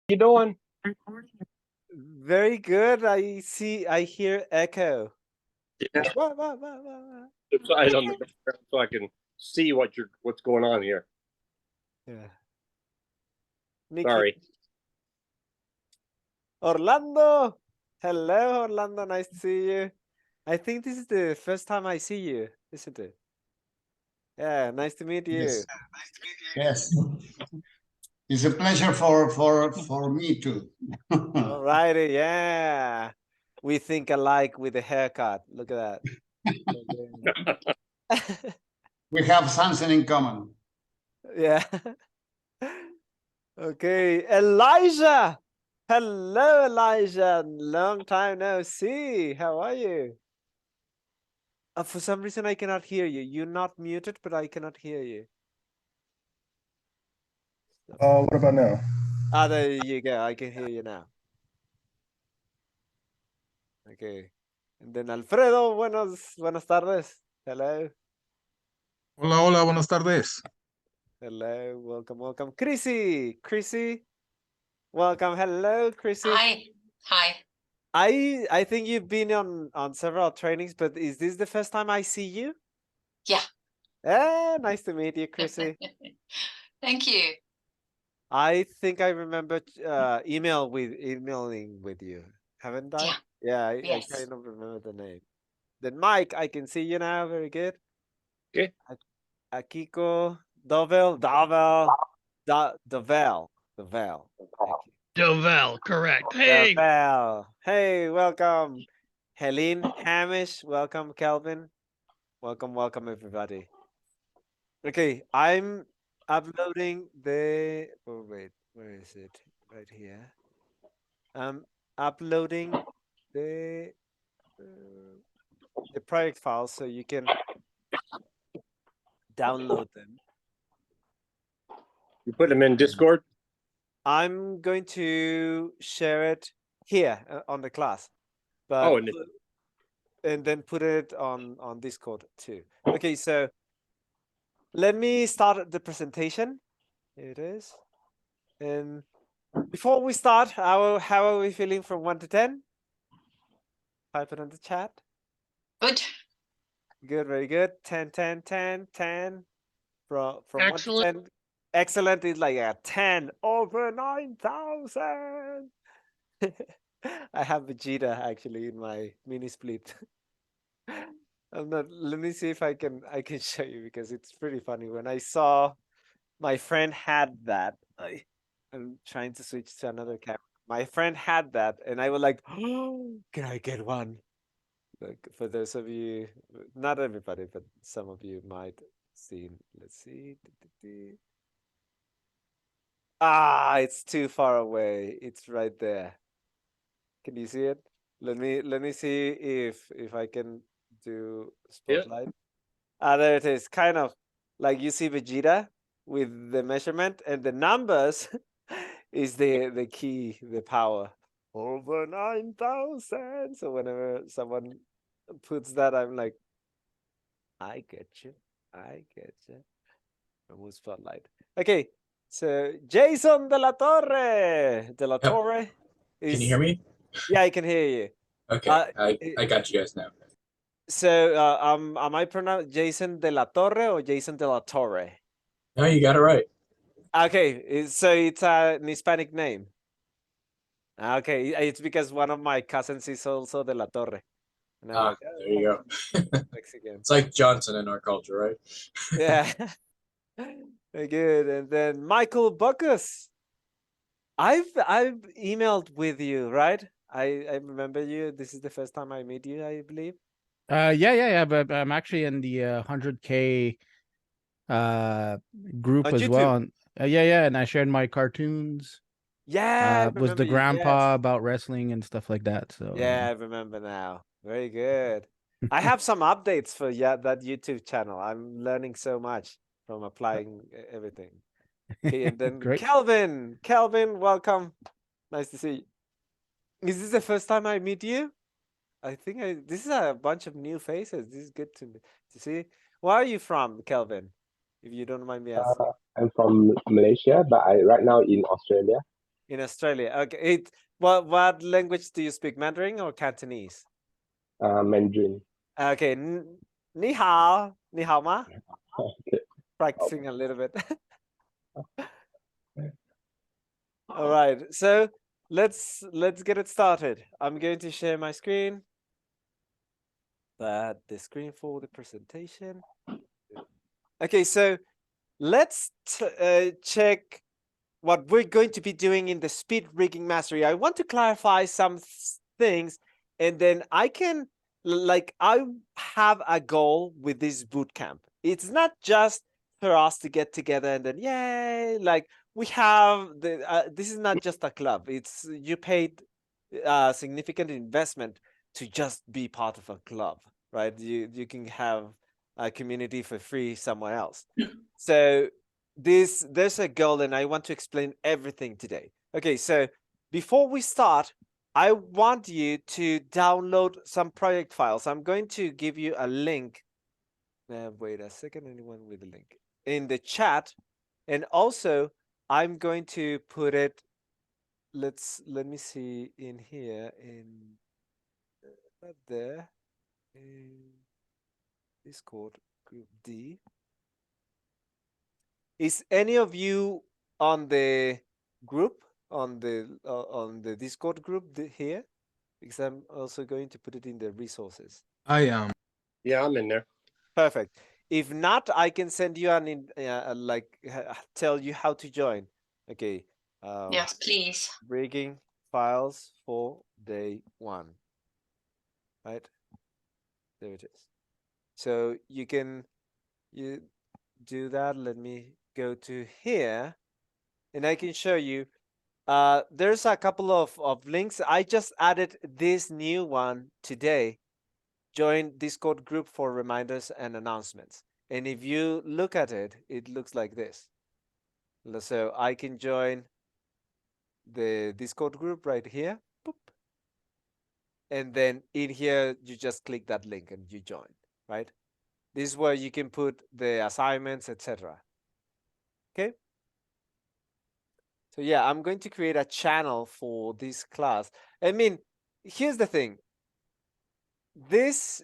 You doing? Very good. I hear echo. Yeah. What? It's eyes on the background so I can see what's going on here. Yeah. Nikki. Sorry. Orlando. Hello, Orlando. Nice to see you. I think this is the first time I see you, isn't it? Yeah, nice to meet you. Yes. It's a pleasure for me too. Alrighty, yeah. We think alike with the haircut. Look at that. We have something in common. Yeah. Okay, Elijah. Hello, Elijah. Long time no see. How are you? For some reason, I cannot hear you. You're not muted, but I cannot hear you. What about now? There you go. I can hear you now. Okay. And then Alfredo, buenas tardes. Hello. Hola, hola, buenas tardes. Hello. Welcome. Chrissy. Welcome. Hello, Chrissy. Hi. I think you've been on several trainings, but is this the first time I see you? Yeah. Nice to meet you, Chrissy. Thank you. I think I remember emailing with you, haven't I? Yeah. I Yes. kind of remember the name. Then Mike, I can see you now. Very good. Okay. Akiko, Dovel. Dovel, correct. Hey, Dovel. Hey, welcome. Helene Hamish, welcome. Kelvin, welcome everybody. Okay, I'm uploading the. Oh wait, where is it? Right here. I'm uploading the project files so you can download them. You put them in Discord? I'm going to share it here on the class, but Oh, and then put it on Discord too. Okay, so let me start the presentation. Here it is. And before we start, how are we feeling from 1 to 10? Type it in the chat. Good. Good, very good. 10. From excellent. 1 to 10. Excellent is like a 10 over 9,000. I have Vegeta actually in my mini split. Let me see if I can show you because it's pretty funny. When I saw my friend had that, I'm trying to switch to another camera. My friend had that, and I was like, "Oh, can I get one?" Like for those of you, not everybody, but some of you might see. Let's see. It's too far away. It's right there. Can you see it? Let me see if I can do spotlight. There it is. Kind of like you see Vegeta with the measurement and the numbers is the key, the power. Over 9,000. So whenever someone puts that, I'm like, I get you. Remove spotlight. Okay. So Jason De La Torre. Can you hear me? Yeah, I can hear you. Okay, I got you guys now. So am I pronounced Jason De La Torre or Jason De La Torre? No, you got it right. Okay, so it's an Hispanic name. Okay, it's because one of my cousins is also De La Torre. And I'm like, There you go. Mexican. It's like Johnson in our culture, right? Yeah. Very good. And then Michael Buckus. I've emailed with you, right? I remember you. This is the first time I meet you, I believe. Yeah. But I'm actually in the 100K group On as YouTube. well. Yeah, and I shared my cartoons. Yeah, was the grandpa yes. about wrestling and stuff like that. So yeah, I remember now. Very good. I have some updates for that YouTube channel. I'm learning so much from applying everything. Okay, and then Great. Kelvin, welcome. Nice to see you. Is this the first time I meet you? I think this is a bunch of new faces. This is good to see. Where are you from, Kelvin? If you don't mind me asking. I'm from Malaysia, but I right now in Australia. In Australia. Okay. What language do you speak? Mandarin or Cantonese? Mandarin. Okay. Ni hao. Ni hao ma? Okay. Practicing a little bit. All right. So let's get it started. I'm going to share my screen. The screen for the presentation. Okay, so let's check what we're going to be doing in the speed rigging mastery. I want to clarify some things, and then I can I have a goal with this boot camp. It's not just for us to get together and then yay, like we have the this is not just a club. It's you paid a significant investment to just be part of a club, right? You can have a community for free somewhere else. So there's a goal, and I want to explain everything today. Okay, so before we start, I want you to download some project files. I'm going to give you a link. Wait a second, anyone with a link in the chat, and also I'm going to put it. Let me see in here in not there in Discord group D. Is any of you on the group on the Discord group here? Because I'm also going to put it in the resources. I am. Yeah, I'm in there. Perfect. If not, I can send you tell you how to join. Okay. Yes, please. Rigging files for day 1. Right? There it is. So you do that. Let me go to here, and I can show you. There's a couple of links. I just added this new one today. Join Discord group for reminders and announcements. And if you look at it, it looks like this. So I can join the Discord group right here. Boop. And then in here, you just click that link and you join, right? This is where you can put the assignments, etc. Okay. So yeah, I'm going to create a channel for this class. I mean, here's the thing. This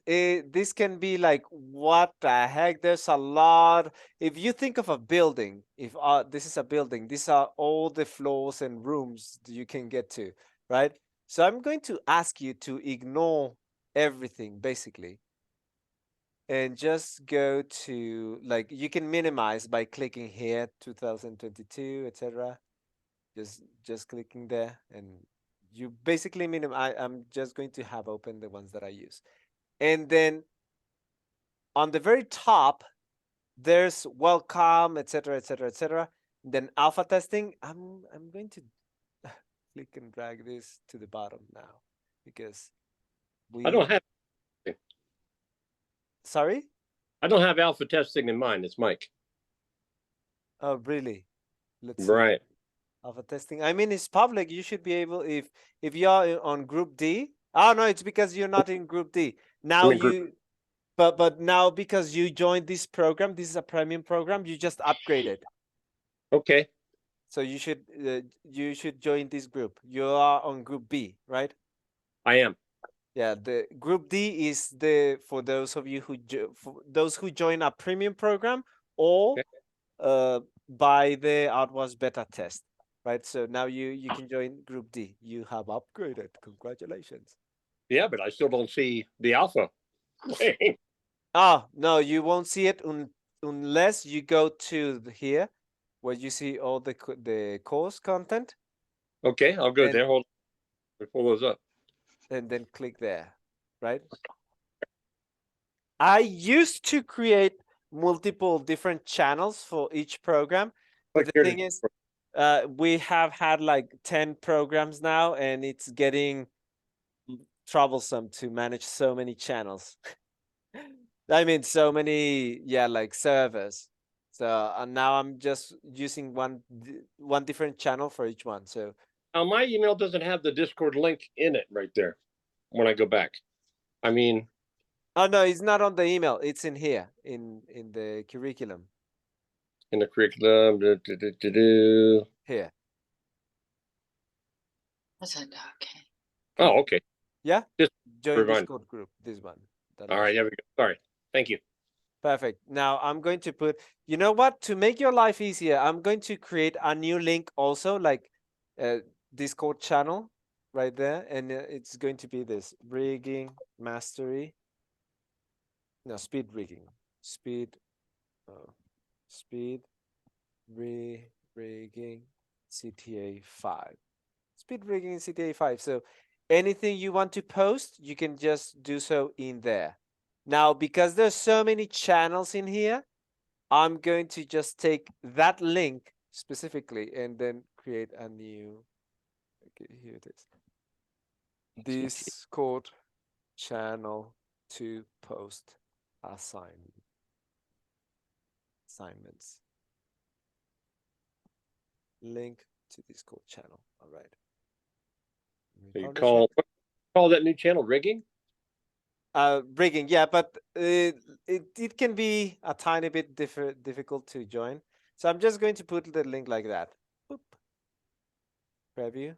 can be like, what the heck? There's a lot. If you think of a building, if this is a building, these are all the floors and rooms you can get to, right? So I'm going to ask you to ignore everything basically, and just go to you can minimize by clicking here 2022, etc. Just clicking there, and you basically I'm just going to have open the ones that I use. And then on the very top, there's welcome, etc., etc., etc. Then alpha testing. I'm going to click and drag this to the bottom now because I don't have. Sorry? I don't have alpha testing in mind. It's Mike. Oh, really? Let's Right. see. Alpha testing. I mean, it's public. You should be able if you are on Group D. Oh no, it's because you're not in Group D. Now but now because you joined this program, this is a premium program. You just upgraded. Okay. So you should join this group. You are on Group B, right? I am. Yeah, the Group D is for those of you who join a premium program or by the Outwas beta test, right? So now you can join Group D. You have upgraded. Congratulations. Yeah, but I still don't see the alpha. Oh no, you won't see it unless you go to here, where you see all the course content. Okay, I'll go there. Hold on. Pull those up. And then click there, right? I used to create multiple different channels for each program, but the thing is, we have had like 10 programs now, and it's getting troublesome to manage so many channels. I mean, so many, like servers. So now I'm just using one different channel for each one. So now my email doesn't have the Discord link in it right there when I go back. I mean, oh no, it's not on the email. It's in here in the curriculum. In the curriculum, Here. Was it? Okay. Oh, okay. Yeah? Just Join remind- Discord group, this one. that All I- right, there we go. Sorry. Thank you. Perfect. Now I'm going to put, you know what? To make your life easier, I'm going to create a new link also, like Discord channel right there. And it's going to be this rigging mastery. No, speed rigging. Speed rigging CTA 5. Speed rigging CTA 5. So anything you want to post, you can just do so in there. Now, because there's so many channels in here, I'm going to just take that link specifically and then create a new, okay, here it is. Discord channel to post assignments. Link to Discord channel. All right. So you Publish call it. call that new channel rigging? Rigging, yeah, but it can be a tiny bit difficult to join. So I'm just going to put the link like that. Boop. Preview.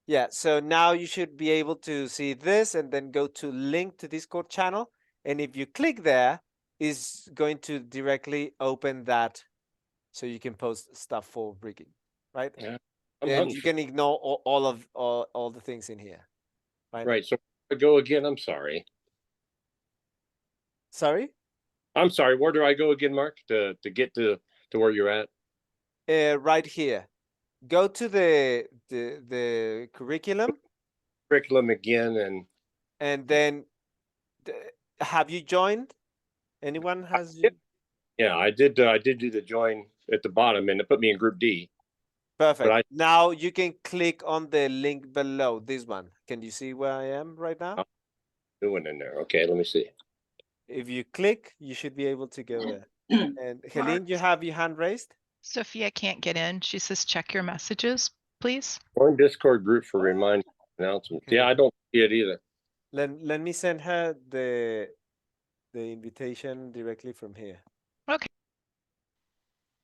Yeah, so now you should be able to see this and then go to link to Discord channel. And if you click there, it's going to directly open that so you can post stuff for rigging, right? Yeah. And you can ignore all the things in here, right? Right. So go again. I'm sorry. Sorry? I'm sorry. Where do I go again, Mark? To get to where you're at? Right here. Go to the curriculum Curriculum again, and then have you joined? Anyone has? yeah, I did do the join at the bottom, and it put me in Group D. Perfect. Now you can click on the link below this one. Can you see where I am right now? Doing in there. Okay, let me see. If you click, you should be able to go there. And Helene, you have your hand raised? Sophia can't get in. She says, check your messages, please. Join Discord group for remind announcements. Okay. Yeah, I don't see it either. Let me send her the invitation directly from here. Okay.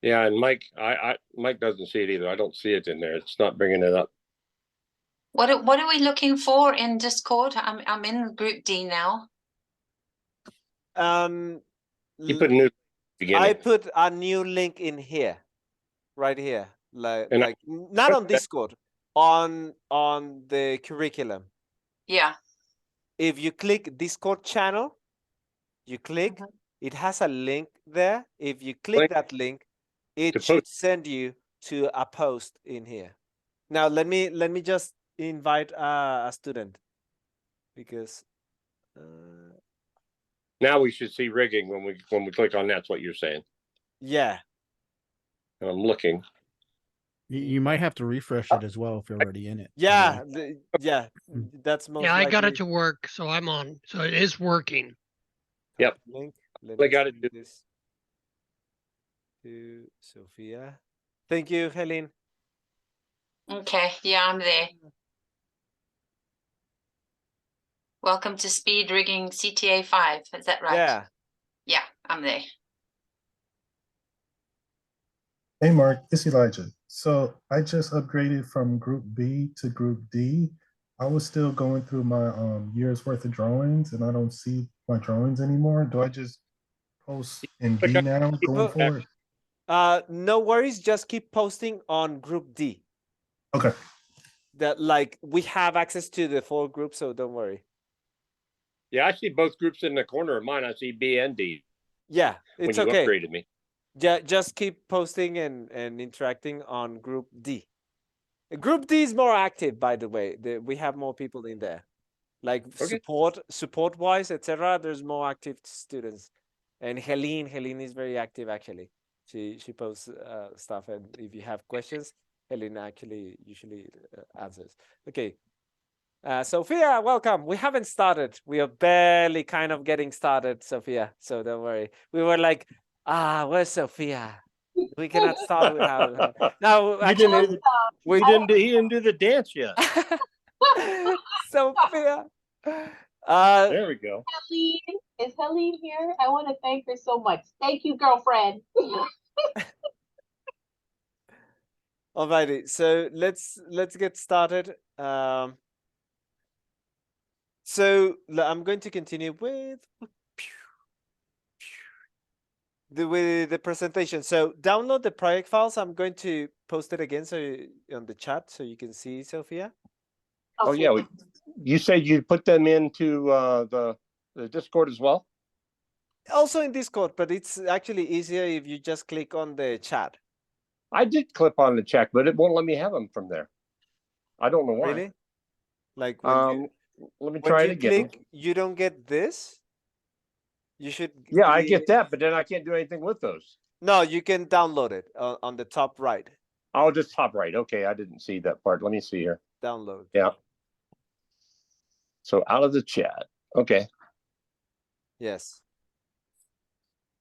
Yeah, and Mike, Mike doesn't see it either. I don't see it in there. It's not bringing it up. What are we looking for in Discord? I'm in Group D now. You put a new beginning. I put a new link in here, right here, like And not on Discord, on the curriculum. Yeah. If you click Discord channel, you click, it has a link there. If you click that link, it To should post. send you to a post in here. Now let me just invite a student because Now we should see rigging when we click on that's what you're saying. yeah. And I'm looking. You might have to refresh it as well if you're already in it. Yeah, yeah, that's most Yeah, I got likely. it to work, so I'm on. So it is working. Yep. Link. I got it send this to Sophia. Thank you, Helene. Okay. Yeah, I'm there. Welcome to Speed Rigging CTA 5. Is that right? Yeah. Yeah, I'm there. Hey, Mark, it's Elijah. So I just upgraded from Group B to Group D. I was still going through my year's worth of drawings, and I don't see my drawings anymore. Do I just post in D now going forward? No worries. Just keep posting on Group D. Okay. That like we have access to the 4 groups, so don't worry. Yeah, I see both groups in the corner of mine. I see B and D. Yeah, it's when you okay. upgraded me. Just keep posting and interacting on Group D. Group D is more active, by the way. We have more people in there, like support wise, etc. There's more active students, and Helene is very active actually. She posts stuff, and if you have questions, Helene actually usually answers. Okay. Sophia, welcome. We haven't started. We are barely kind of getting started, Sophia. So don't worry. We were like, where's Sophia? We cannot start without her. No, actually, he didn't do the dance yet. Sophia. There we go. Helene, is Helene here? I want to thank her so much. Thank you, girlfriend. Alrighty, so let's get started. So I'm going to continue with the presentation. So download the project files. I'm going to post it again on the chat so you can see, Sophia. Oh, yeah. You said you put them into the Discord as well? Also in Discord, but it's actually easier if you just click on the chat. I did click on the check, but it won't let me have them from there. I don't know why. Really? Like when Let me when try you it again. click, you don't get this. You should. Yeah, I get that, but then I can't do anything with those. No, you can download it on the top right. Oh, just top right. Okay, I didn't see that part. Let me see here. Download. Yeah. So out of the chat. Okay. Yes.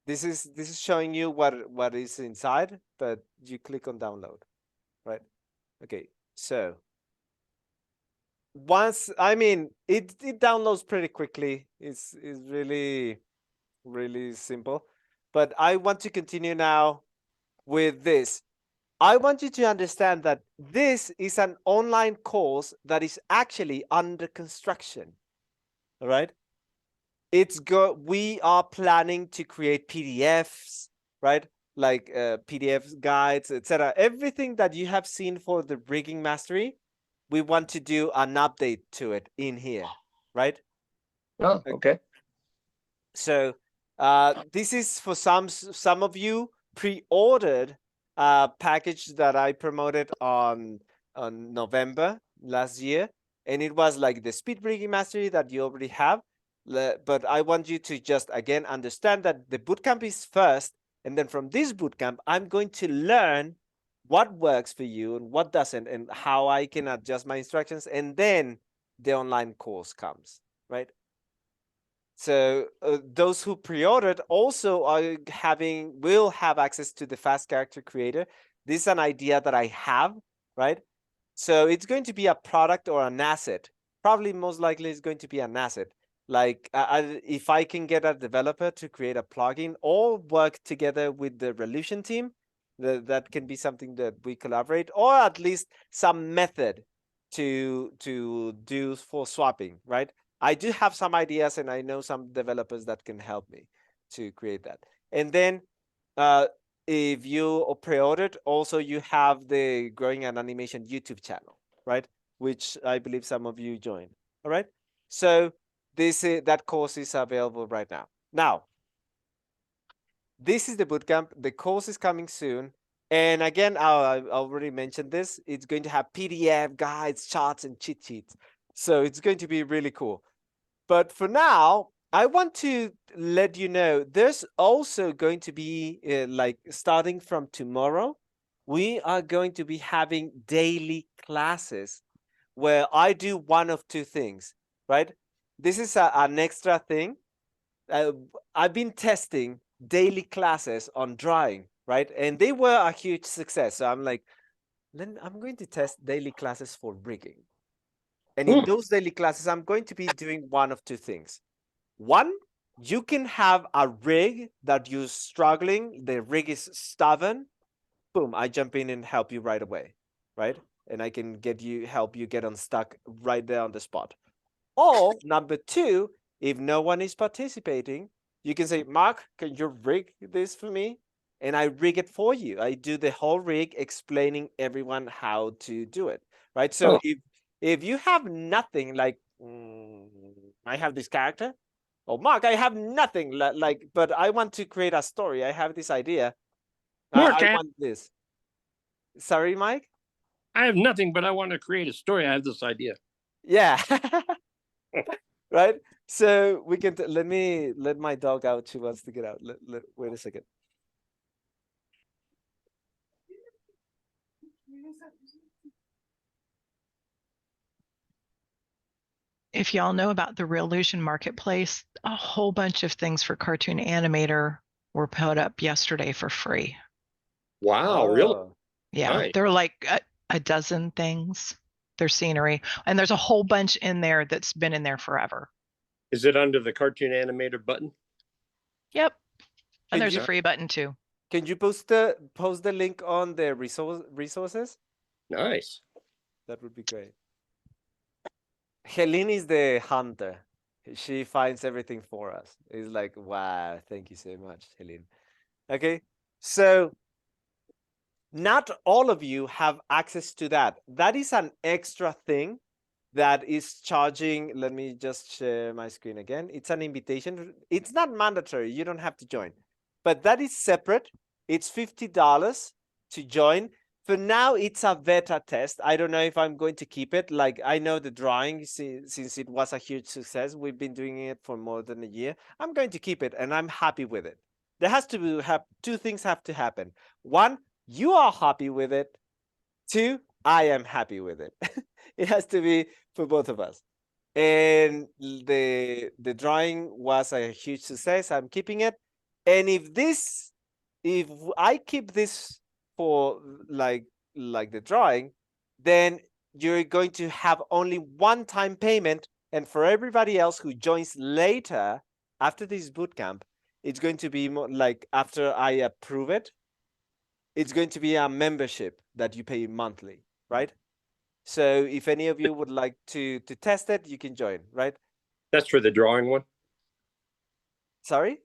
This is showing you what is inside, but you click on download, right? Okay, so once, I mean, it downloads pretty quickly. It's really simple, but I want to continue now with this. I want you to understand that this is an online course that is actually under construction. All right. We are planning to create PDFs, right? Like PDF guides, etc. Everything that you have seen for the rigging mastery, we want to do an update to it in here, right? Oh, okay. So this is for some of you pre-ordered package that I promoted on November last year, and it was like the speed rigging mastery that you already have. But I want you to just again understand that the bootcamp is first, and then from this bootcamp, I'm going to learn what works for you and what doesn't, and how I can adjust my instructions, and then the online course comes, right? So those who pre-ordered also will have access to the fast character creator. This is an idea that I have, right? So it's going to be a product or an asset. Probably most likely it's going to be an asset. Like if I can get a developer to create a plugin or work together with the Relution team, that can be something that we collaborate, or at least some method to do for swapping, right? I do have some ideas, and I know some developers that can help me to create that. And then if you pre-ordered, also you have the Growing an Animation YouTube channel, right? Which I believe some of you joined. All right. So that course is available right now. Now, this is the bootcamp. The course is coming soon. And again, I already mentioned this. It's going to have PDF guides, charts, and cheat sheets. So it's going to be really cool. But for now, I want to let you know, there's also going to be, like starting from tomorrow, we are going to be having daily classes where I do one of two things, right? This is an extra thing. I've been testing daily classes on drawing, right? And they were a huge success. So I'm like, then I'm going to test daily classes for rigging. And in those daily classes, I'm going to be doing one of two things. One, you can have a rig that you're struggling, the rig is stubborn. Boom, I jump in and help you right away, right? And I can help you get unstuck right there on the spot. Or number two, if no one is participating, you can say, Mark, can you rig this for me? And I rig it for you. I do the whole rig explaining everyone how to do it, right? So if you have nothing, like I have this character, oh Mark, I have nothing, but I want to create a story. I have this idea. Mark, I want this. Sorry, Mike? I have nothing, but I want to create a story. I have this idea. Yeah. Right. So we can let my dog out. She wants to get out. Wait a second. If y'all know about the Relution Marketplace, a whole bunch of things for Cartoon Animator were put up yesterday for free. Wow, really? Yeah, Nice. they're like a dozen things. Their scenery, and there's a whole bunch in there that's been in there forever. Is it under the Cartoon Animator button? Yep, and Did there's you- a free button too. Can you post the link on the resources? Nice. That would be great. Helene is the hunter. She finds everything for us. It's like, wow, thank you so much, Helene. Okay, so not all of you have access to that. That is an extra thing that is charging. Let me just share my screen again. It's an invitation. It's not mandatory. You don't have to join, but that is separate. It's $50 to join. For now, it's a beta test. I don't know if I'm going to keep it. Like, I know the drawing, since it was a huge success, we've been doing it for more than a year. I'm going to keep it, and I'm happy with it. There has to have two things have to happen. One, you are happy with it. Two, I am happy with it. It has to be for both of us. And the drawing was a huge success. I'm keeping it. And if I keep this for like the drawing, then you're going to have only one-time payment. And for everybody else who joins later after this bootcamp, it's going to be more like after I approve it, it's going to be a membership that you pay monthly, right? So if any of you would like to test it, you can join, right? That's for the drawing one. Sorry?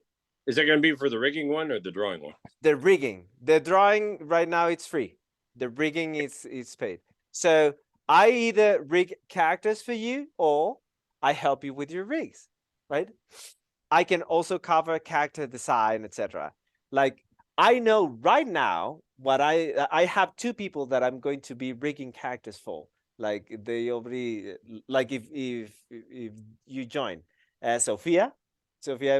Is that going to be for the rigging one or the drawing one? The rigging. The drawing right now, it's free. The rigging is paid. So I either rig characters for you or I help you with your rigs, right? I can also cover character design, etc. Like, I know right now what I have two people that I'm going to be rigging characters for. Like, they already, like, if you join, Sophia,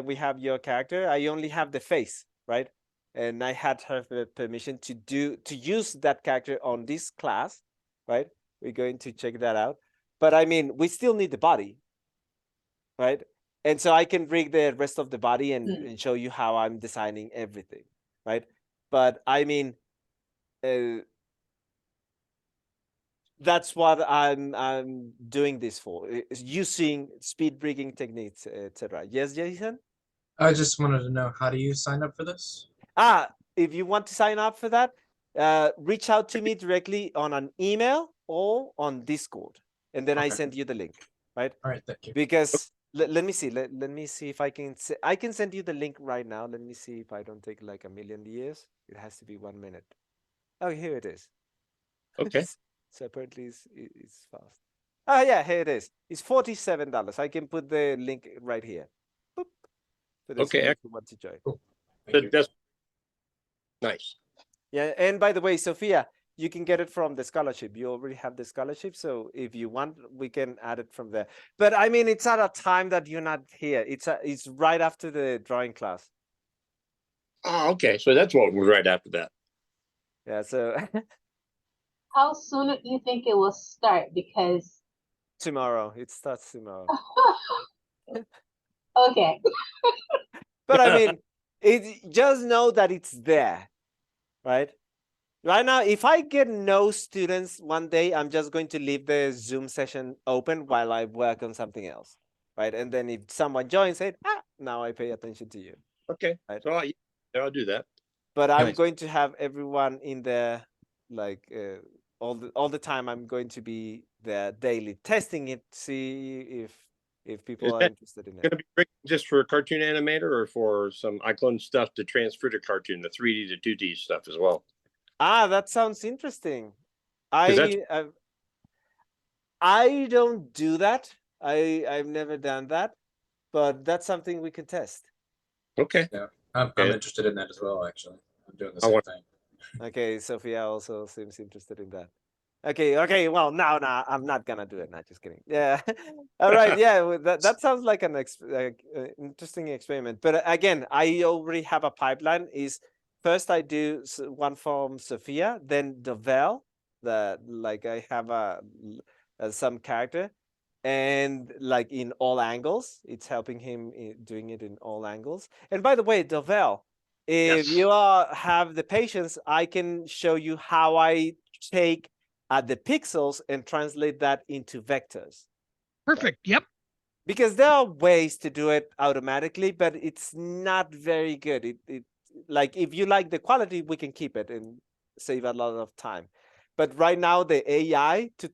we have your character. I only have the face, right? And I had her permission to use that character on this class, right? We're going to check that out. But I mean, we still need the body, right? And so I can rig the rest of the body and show you how I'm designing everything, right? But I mean, that's what I'm doing this for, is using speed rigging techniques, etc. Yes, Jason? I just wanted to know, how do you sign up for this? If you want to sign up for that, reach out to me directly on an email or on Discord, and then I Okay. send you the link, right? All right, thank you. Because let me see. Let me see if I can. I can send you the link right now. Let me see if I don't take like a million years. It has to be 1 minute. Oh, here it is. Okay. So apparently it's fast. Oh yeah, here it is. It's $47. I can put the link right here. Boop. For those Okay, of you who want to join. Thank you. That's nice. Yeah, and by the way, Sophia, you can get it from the scholarship. You already have the scholarship, so if you want, we can add it from there. But I mean, it's at a time that you're not here. It's right after the drawing class. Oh, okay. So that's what was right after that. Yeah, so How soon do you think it will start? Because tomorrow, it starts tomorrow. okay. But I mean, just know that it's there, right? Right now, if I get no students one day, I'm just going to leave the Zoom session open while I work on something else, right? And then if someone joins it, now I pay attention to you. Okay. Right. So I'll do that. But I'm Nice. going to have everyone in there, like all the time. I'm going to be there daily testing it, see if people Is are that interested in Going it. to be rigged just for a cartoon animator or for some iClone stuff to transfer to cartoon, the 3D to 2D stuff as well? That sounds interesting. 'Cause that's- I don't do that. I've never done that, but that's something we can test. Okay. I'm Okay. interested in that as well, actually. I'm doing the I same want- thing. Okay, Sophia also seems interested in that. Okay. Well, no, I'm not gonna do it. Not just kidding. Yeah. All right. Yeah, well, that sounds like an interesting experiment. But again, I already have a pipeline. Is first I do one from Sophia, then Devel. Like I have some character, and like in all angles, it's helping him doing it in all angles. And by the way, Devel, if Yes. you have the patience, I can show you how I take the pixels and translate that into vectors. Perfect. Yep. Because there are ways to do it automatically, but it's not very good. like if you like the quality, we can keep it and save a lot of time. But right now, the AI to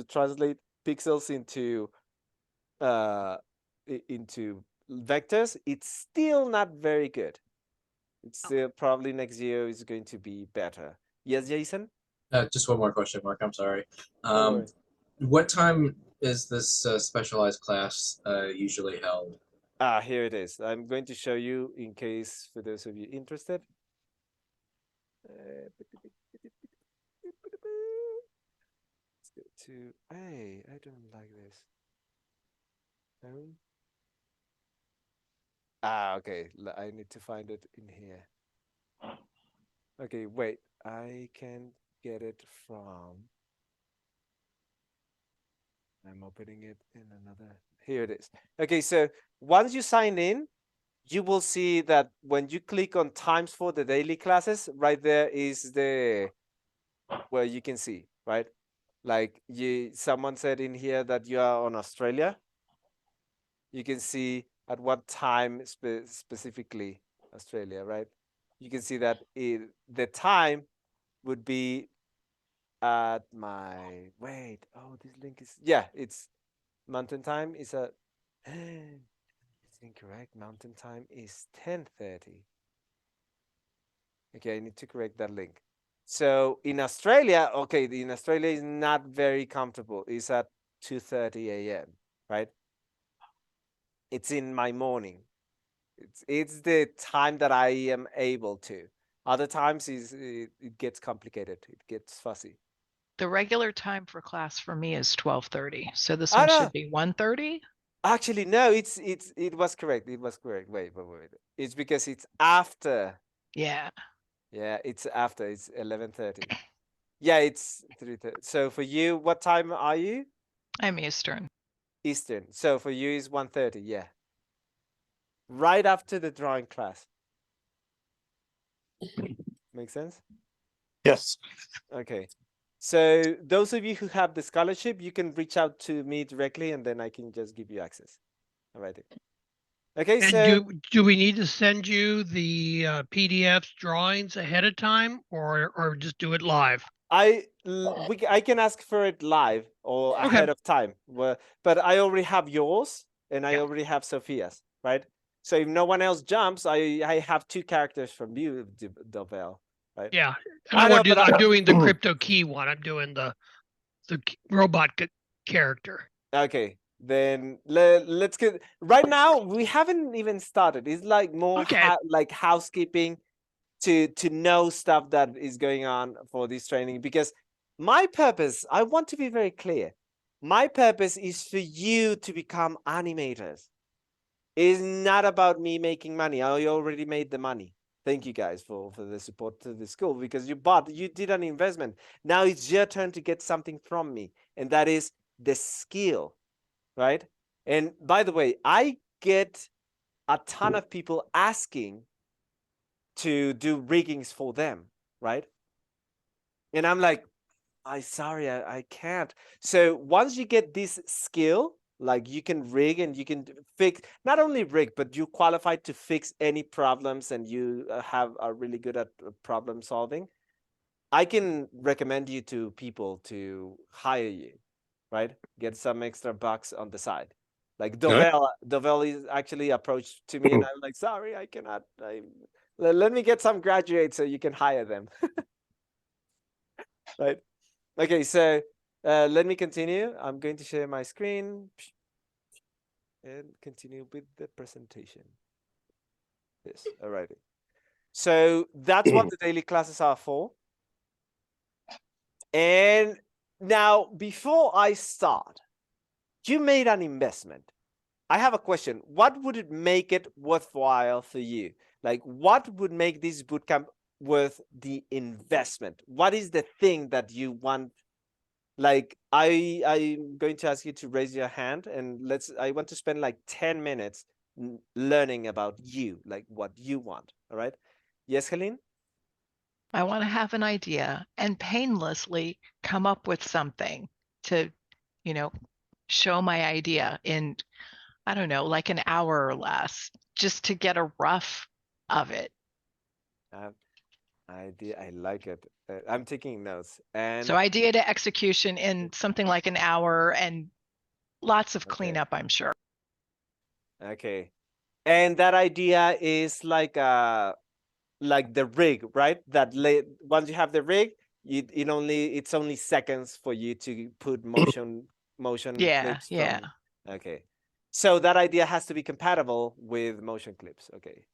translate pixels into into vectors, it's still not very good. It's still probably next year is going to be better. Yes, Jason? Just one more question, Mark. I'm sorry. Don't worry. What time is this specialized class usually held? Here it is. I'm going to show you in case for those of you interested. Let's go to, hey, I don't like this. Okay. I need to find it in here. Okay, wait. I can get it from. I'm opening it in another. Here it is. Okay, so once you sign in, you will see that when you click on times for the daily classes, right there is the where you can see, right? Like someone said in here that you are on Australia. You can see at what time specifically Australia, right? You can see that the time would be at my this link is it's mountain time is a it's incorrect. Mountain time is 10:30. Okay, I need to correct that link. So in Australia, in Australia is not very comfortable. It's at 2:30 a.m. right? It's in my morning. It's the time that I am able to. Other times it gets complicated. It gets fussy. The regular time for class for me is 12:30. So this one should be 1:30. Actually, no, it was correct. It was correct. Wait. It's because it's after. Yeah. Yeah, it's after. It's 11:30. Yeah, it's 3:30. So for you, what time are you? I'm Eastern. Eastern. So for you is 1:30. Yeah. Right after the drawing class. Make sense? Yes. Okay. So those of you who have the scholarship, you can reach out to me directly and then I can just give you access. All right. Okay, And so do we need to send you the PDFs drawings ahead of time or just do it live? I can ask for it live or Okay. ahead of time. But I already have yours and I already have Sophia's, right? So if no one else jumps, I have 2 characters from you, Dovel, right? Yeah. And I'm doing the crypto key one. I'm doing the robot character. Okay. Then let's get right now. We haven't even started. It's like more like housekeeping to know stuff that is going on for this training, because my purpose, I want to be very clear. My purpose is for you to become animators. It's not about me making money. I already made the money. Thank you guys for the support to the school, because you did an investment. Now it's your turn to get something from me, and that is the skill, right? And by the way, I get a ton of people asking to do riggings for them, right? And I'm like, sorry, I can't. So once you get this skill, like you can rig and you can fix, not only rig, but you qualified to fix any problems and you are really good at problem solving, I can recommend you to people to hire you, right? Get some extra bucks on the side. Like Dovel is actually approached to me and I'm like, sorry, I cannot. Let me get some graduates so you can hire them. Right? Okay, so let me continue. I'm going to share my screen and continue with the presentation. Yes, all right. So that's what the daily classes are for. And now, before I start, you made an investment. I have a question. What would it make it worthwhile for you? Like, what would make this bootcamp worth the investment? What is the thing that you want? Like, I'm going to ask you to raise your hand, and I want to spend like 10 minutes learning about you, like what you want. All right. Yes, Helene? I want to have an idea and painlessly come up with something to, show my idea in, I don't know, like an hour or less, just to get a rough of it. Idea, I like it. I'm taking notes. And So idea to execution in something like an hour and lots of Okay. cleanup, I'm sure. okay, and that idea is like the rig, right? Once you have the rig, it's only seconds for you to put motion Yeah, clips yeah. from. Okay, so that idea has to be compatible with motion clips. Okay,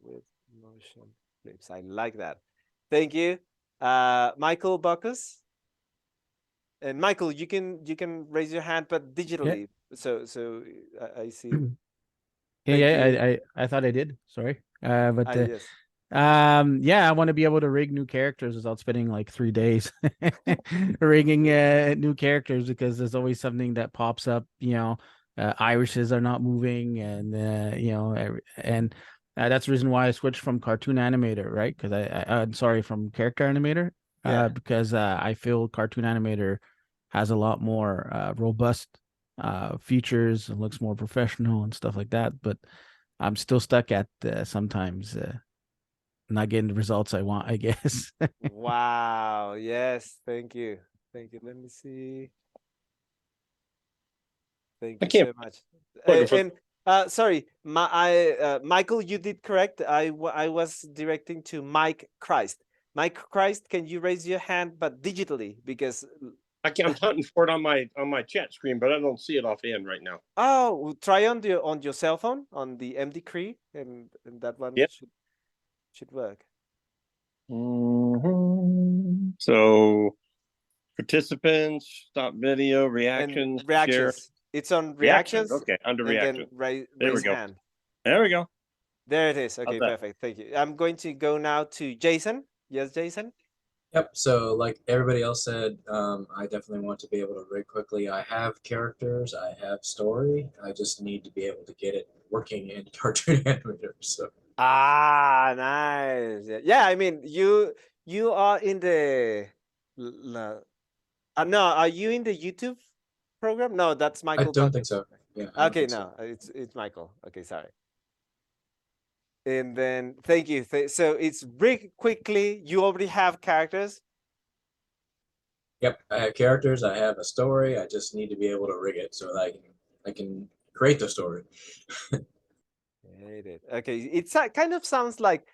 with motion clips, I like that. Thank you, Michael Bacchus. And Michael, you can raise your hand, but digitally. So I see. Yeah, Thank yeah, you. I thought I did. Sorry. But Yes. yeah, I want to be able to rig new characters without spending like 3 days rigging new characters, because there's always something that pops up, irises are not moving, and and that's the reason why I switched from cartoon animator, right? Because I'm sorry, from character animator, Yeah. because I feel cartoon animator has a lot more robust features and looks more professional and stuff like that, but I'm still stuck at sometimes not getting the results I want, I guess. Wow. Yes. Thank you. Thank you. Let me see. Thank I you can't so much. Looking for- And sorry, Michael, you did correct. I was directing to Mike Christ. Mike Christ, can you raise your hand, but digitally, because I'm hunting for it on my chat screen, but I don't see it offhand right now. oh, try on your cell phone on the MD Cree, and that one Yep. should work. So participants, stop video, reactions, And reactions. share. It's on reactions. Okay, under and reaction. then raise There we go. hand. There we go. There it is. Okay, that? perfect. Thank you. I'm going to go now to Jason. Yes, Jason. Yep. So like everybody else said, I definitely want to be able to rig quickly. I have characters, I have story. I just need to be able to get it working in Cartoon Animator. So Ah, nice. Yeah, I mean, you are in the no, are you in the YouTube program? No, that's I Michael don't think Buckets. so. Yeah. I don't Okay, think so. no, it's Michael. Okay, sorry. And then thank you. So it's rig quickly. You already have characters. Yep. I have characters. I have a story. I just need to be able to rig it so that I can create the story. Okay, it kind of sounds like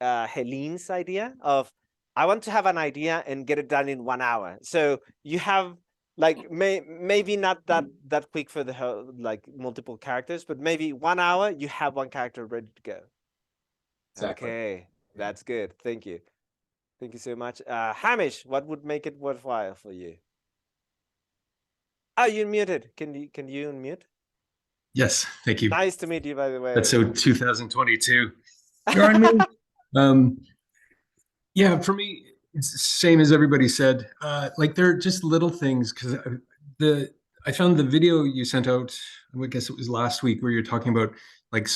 Helene's idea of I want to have an idea and get it done in 1 hour. So you have like maybe not that quick for the whole, like multiple characters, but maybe 1 hour you have one character ready to go. Exactly. Okay, that's good. Thank you. Thank you so much. Hamish, what would make it worthwhile for you? Oh, you're muted. Can you unmute? Yes, thank you. Nice to meet you, by the way. That's so 2022. Darn me. Yeah, for me, it's the same as everybody said. Like they're just little things, because I found the video you sent out, I guess it was last week, where you're talking about like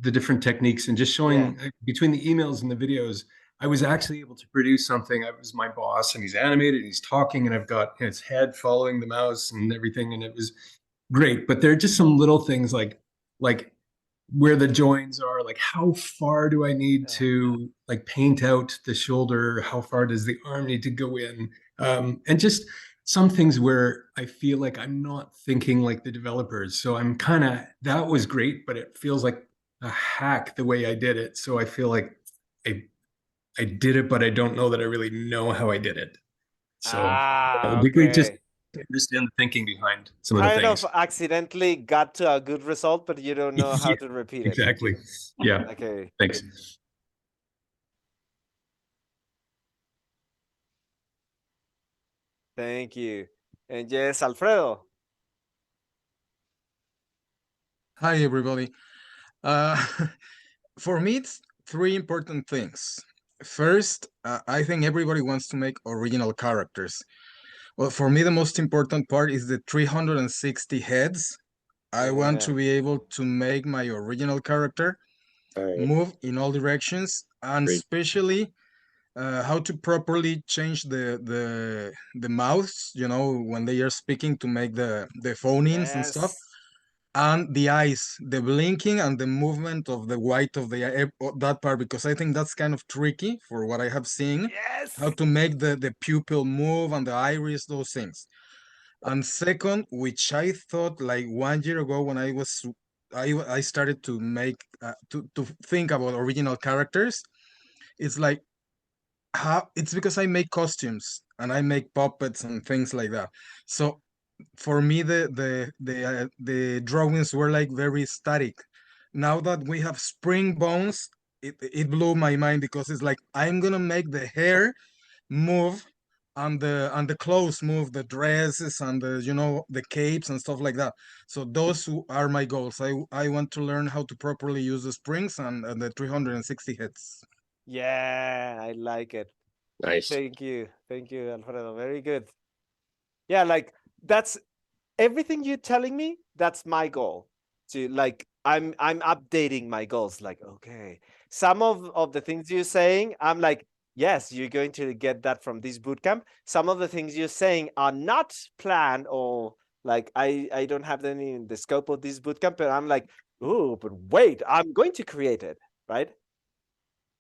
the different techniques and just showing between the emails and the videos. I was actually able to produce something. I was my boss, and he's animated, and he's talking, and I've got his head following the mouse and everything, and it was great. But there are just some little things like where the joins are, like how far do I need to like paint out the shoulder? How far does the arm need to go in? And just some things where I feel like I'm not thinking like the developers. So I'm that was great, but it feels like a hack the way I did it. So I feel like I did it, but I don't know that I really know how I did it. So it would be great just to understand the thinking behind some of the things. Kind of accidentally got to a good result, but you don't know how to repeat it. Exactly. Yeah. Okay. Thanks. Thank you. And yes, Alfredo. Hi, everybody. For me, it's three important things. First, I think everybody wants to make original characters. Well, for me, the most important part is the 360 heads. I want to be able to make my original character move in all directions, and especially how to properly change the mouths, when they are speaking, to make the phonemes and stuff. and the eyes, the blinking and the movement of the white of the eye, that part, because I think that's kind of tricky for what I have seen. Yes. How to make the pupil move and the iris, those things. And second, which I thought like 1 year ago when I started to make to think about original characters, it's like how it's because I make costumes and I make puppets and things like that. So for me, the drawings were like very static. Now that we have spring bones, it blew my mind because it's like I'm gonna make the hair move and the clothes move, the dresses and the the capes and stuff like that. So those are my goals. I want to learn how to properly use the springs and the 360 heads. Yeah, I like it. Nice. Thank you, Alfredo. Very good. Yeah, like that's everything you're telling me. That's my goal. To like, I'm updating my goals. Like, okay, some of the things you're saying, I'm like, yes, you're going to get that from this bootcamp. Some of the things you're saying are not planned or like I don't have them in the scope of this bootcamp, but I'm like, oh, but wait, I'm going to create it, right?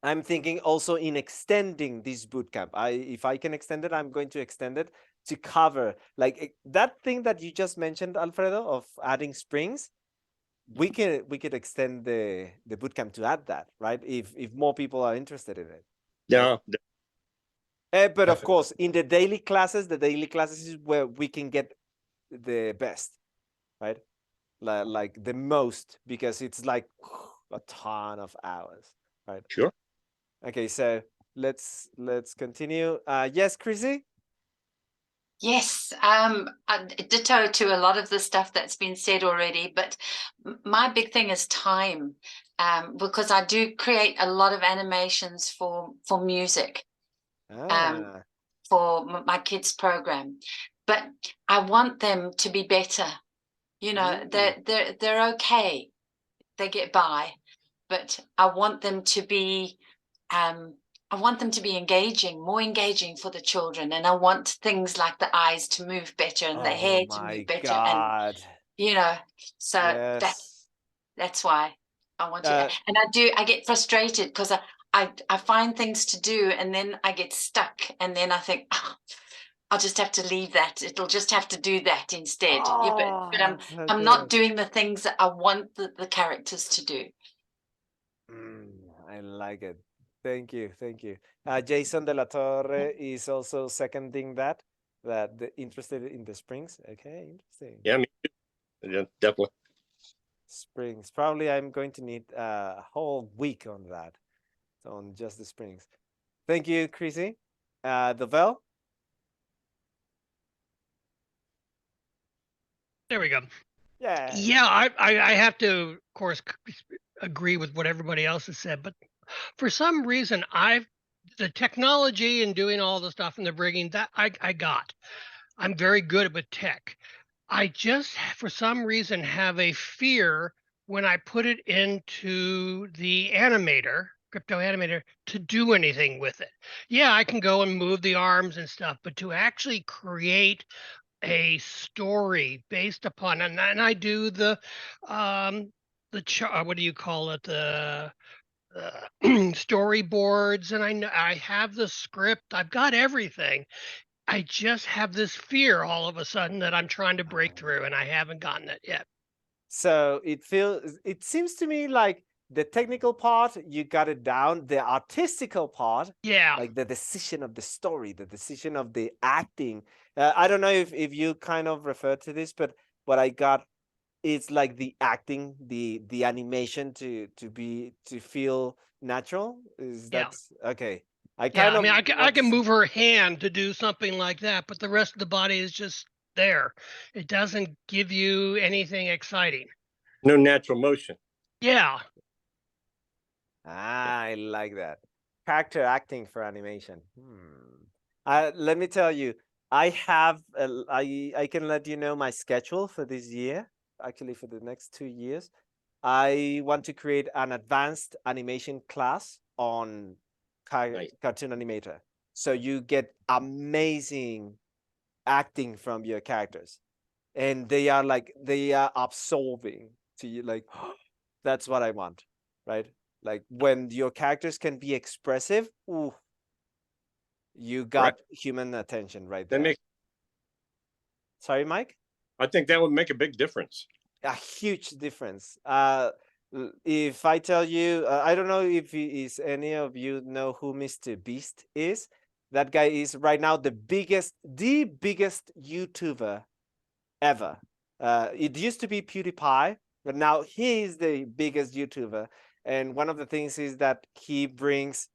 I'm thinking also in extending this bootcamp. If I can extend it, I'm going to extend it to cover like that thing that you just mentioned, Alfredo, of adding springs. We could extend the bootcamp to add that, right? If more people are interested in it. Yeah. But of course, in the daily classes is where we can get the best, right? Like the most, because it's like a ton of hours, right? Sure. Okay, so let's continue. Yes, Chrissy? Yes, ditto to a lot of the stuff that's been said already, but my big thing is time, because I do create a lot of animations for music, for my kids' program, but I want them to be better. You know, they're okay, they get by, but I want them to be engaging, more engaging for the children, and I want things like the eyes to move better and the hair to move better, and so that's why I want to. And I get frustrated because I find things to do and then I get stuck, and then I think, oh, I'll just have to leave that. It'll just have to do that instead. But I'm not doing the things that I want the characters to do. I like it. Thank you. Jason de la Torre is also seconding that interested in the springs. Okay, interesting. Yeah, me too. Yeah, definitely. Springs. Probably I'm going to need a whole week on that, on just the springs. Thank you, Chrissy. Devel? There we go. Yeah. Yeah, I have to, of course, agree with what everybody else has said, but for some reason, the technology and doing all the stuff and the rigging that I got. I'm very good with tech. I just, for some reason, have a fear when I put it into the animator, crypto animator, to do anything with it. Yeah, I can go and move the arms and stuff, but to actually create a story based upon, and I do the what do you call it, the storyboards, and I have the script, I've got everything. I just have this fear all of a sudden that I'm trying to break through, and I haven't gotten it yet. So it seems to me like the technical part, you got it down. The artistical part, yeah, like the decision of the story, the decision of the acting. I don't know if you kind of refer to this, but what I got is like the acting, the animation to feel natural. Is that okay? I can move her hand to do something like that, but the rest of the body is just there. It doesn't give you anything exciting. No natural motion. Yeah. I like that. Character acting for animation. Let me tell you, I have I can let you know my schedule for this year. Actually, for the next 2 years, I want to create an advanced animation class on Cartoon Animator. So you get amazing acting from your characters. and they are absorbing to you, like that's what I want, right? Like when your characters can be expressive, ooh, you got human attention right there. Sorry, Mike? I think that would make a big difference. A huge difference. If I tell you, I don't know if is any of you know who Mr. Beast is. That guy is right now the biggest YouTuber ever. It used to be PewDiePie, but now he is the biggest YouTuber. And one of the things is that he brings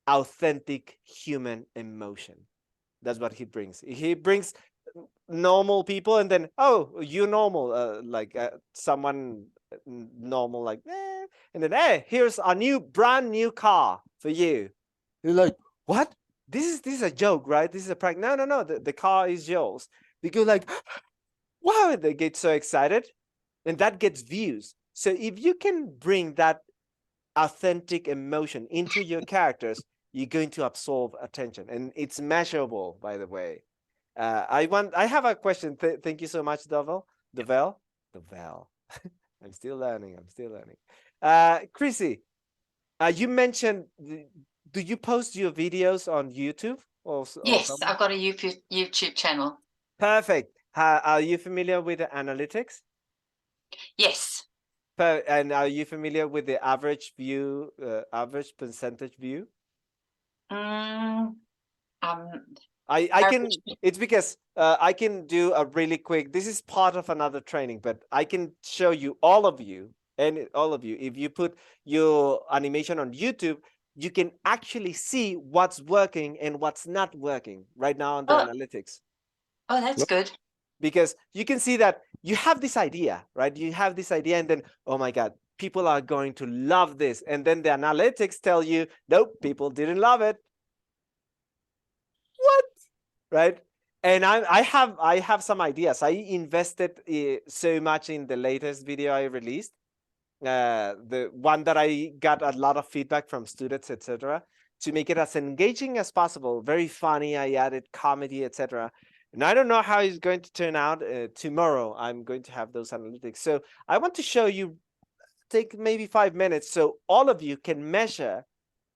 authentic human emotion. That's what he brings. He brings normal people, and then, oh, you normal, someone normal, like, and then, hey, here's a brand new car for you. You're like, what? This is a joke, right? This is a prank. No, the car is yours. They go like, wow, they get so excited, and that gets views. So if you can bring that authentic emotion into your characters, you're going to absorb attention, and it's measurable, by the way. I have a question. Thank you so much, Devel. I'm still learning. Chrissy, you mentioned, do you post your videos on YouTube? Yes, I've got a YouTube channel. Perfect. Are you familiar with the analytics? Yes. And are you familiar with the average view, average percentage view? I can, it's because I can do a really quick, this is part of another training, but I can show you, all of you, if you put your animation on YouTube, you can actually see what's working and what's not working right now on the analytics. Oh, that's good. Because you can see that you have this idea, right? You have this idea, and then, oh my God, people are going to love this. And then the analytics tell you, nope, people didn't love it. What? Right? And I have some ideas. I invested so much in the latest video I released, the one that I got a lot of feedback from students, etc., to make it as engaging as possible. Very funny. I added comedy, etc. And I don't know how it's going to turn out. Tomorrow, I'm going to have those analytics. So I want to show you, take maybe 5 minutes, so all of you can measure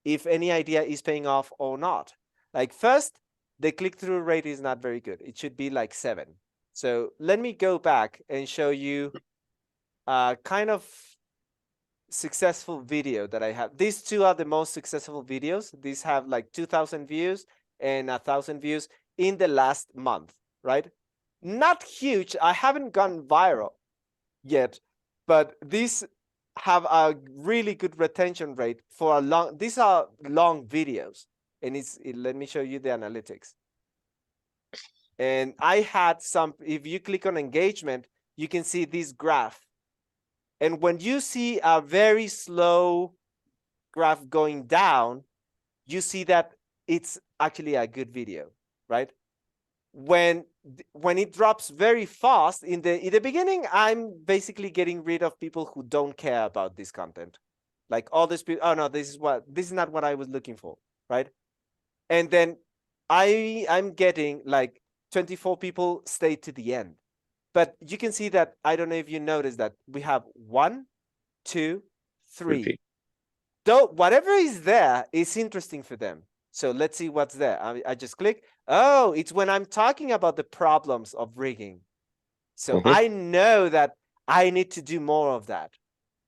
if any idea is paying off or not. Like first, the click-through rate is not very good. It should be like 7. So let me go back and show you a kind of successful video that I have. These two are the most successful videos. These have like 2,000 views and 1,000 views in the last month, right? Not huge. I haven't gone viral yet, but these have a really good retention rate for a long, these are long videos. And let me show you the analytics. And I had some, if you click on engagement, you can see this graph. And when you see a very slow graph going down, you see that it's actually a good video, right? When it drops very fast in the beginning, I'm basically getting rid of people who don't care about this content. Like all these people, oh no, this is not what I was looking for, right? And then I'm getting like 24 people stay to the end. But you can see that, I don't know if you noticed that we have 1, 2, 3. Though whatever is there is interesting for them. So let's see what's there. I just click. Oh, it's when I'm talking about the problems of rigging. So I know that I need to do more of that.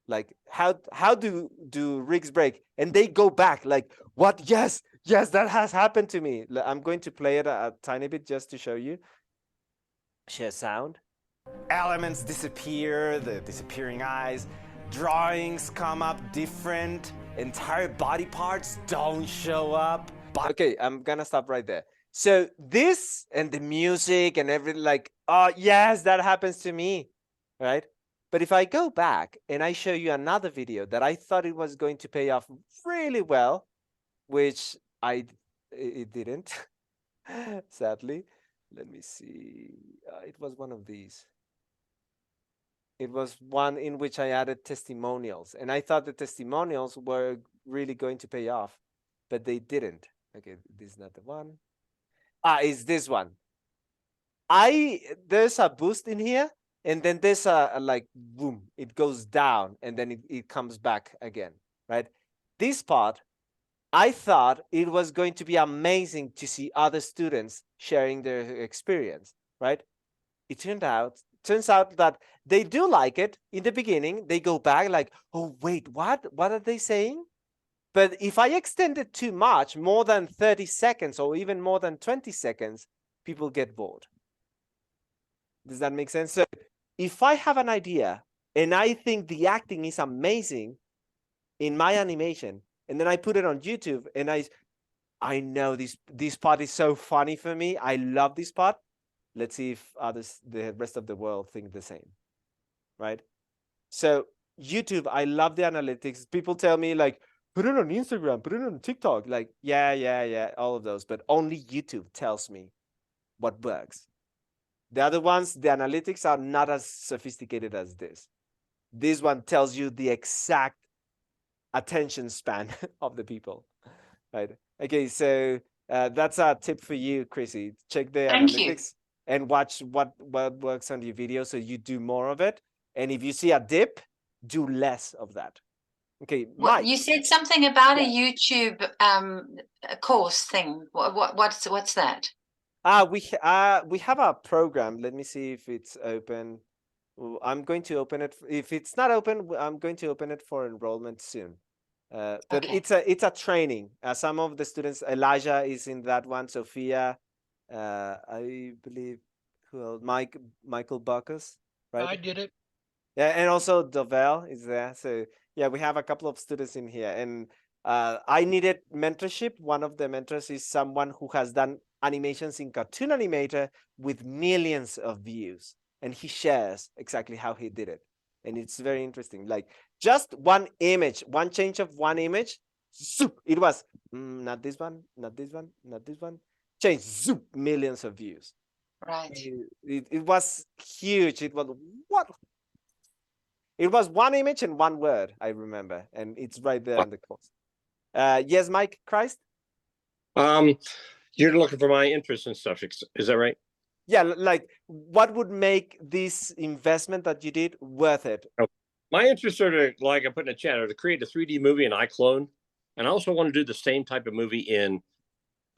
Like how do rigs break? And they go back like, what? Yes, that has happened to me. I'm going to play it a tiny bit just to show you. Share sound. Elements disappear, the disappearing eyes. Drawings come up different. Entire body parts don't show up. Okay, I'm gonna stop right there. So this and the music and everything, like, oh yes, that happens to me, right? But if I go back and I show you another video that I thought it was going to pay off really well, which it didn't, sadly. Let me see. It was one of these. It was one in which I added testimonials, and I thought the testimonials were really going to pay off, but they didn't. Okay, this is not the one. It's this one. there's a boost in here, and then there's a like boom, it goes down, and then it comes back again, right? This part, I thought it was going to be amazing to see other students sharing their experience, right? It turns out that they do like it in the beginning. They go back like, oh wait, what are they saying? But if I extend it too much, more than 30 seconds or even more than 20 seconds, people get bored. Does that make sense? So if I have an idea and I think the acting is amazing in my animation, and then I put it on YouTube, and I know this part is so funny for me. I love this part. Let's see if the rest of the world think the same, right? So YouTube, I love the analytics. People tell me like, put it on Instagram, put it on TikTok. Like, yeah, all of those. But only YouTube tells me what works. The other ones, the analytics are not as sophisticated as this. This one tells you the exact attention span of the people, right? Okay, so that's a tip for you, Chrissy. Check the analytics and watch what works on your video, so you do more of it. And if you see a dip, do less of that. Okay, well, you said something about a YouTube course thing. What's that? We have a program. Let me see if it's open. I'm going to open it. If it's not open, I'm going to open it for enrollment soon. But okay. It's a training. Some of the students, Elijah is in that one. Sophia, I believe, who else? Michael Bacchus, right? I did it. Yeah, and also Dovel is there. So yeah, we have a couple of students in here, and I needed mentorship. One of the mentors is someone who has done animations in Cartoon Animator with millions of views, and he shares exactly how he did it, and it's very interesting. Like just one image, one change of one image, zoop, it was not this one, not this one, not this one. Change, zoop, millions of views. Right. It was huge. It was what? It was one image and one word, I remember, and it's right there in the course. Yes, Mike Christ? You're looking for my interest and stuff, is that right? Yeah, like what would make this investment that you did worth it? My interests are to, like I put in the chat, are to create a 3D movie in iClone, and I also want to do the same type of movie in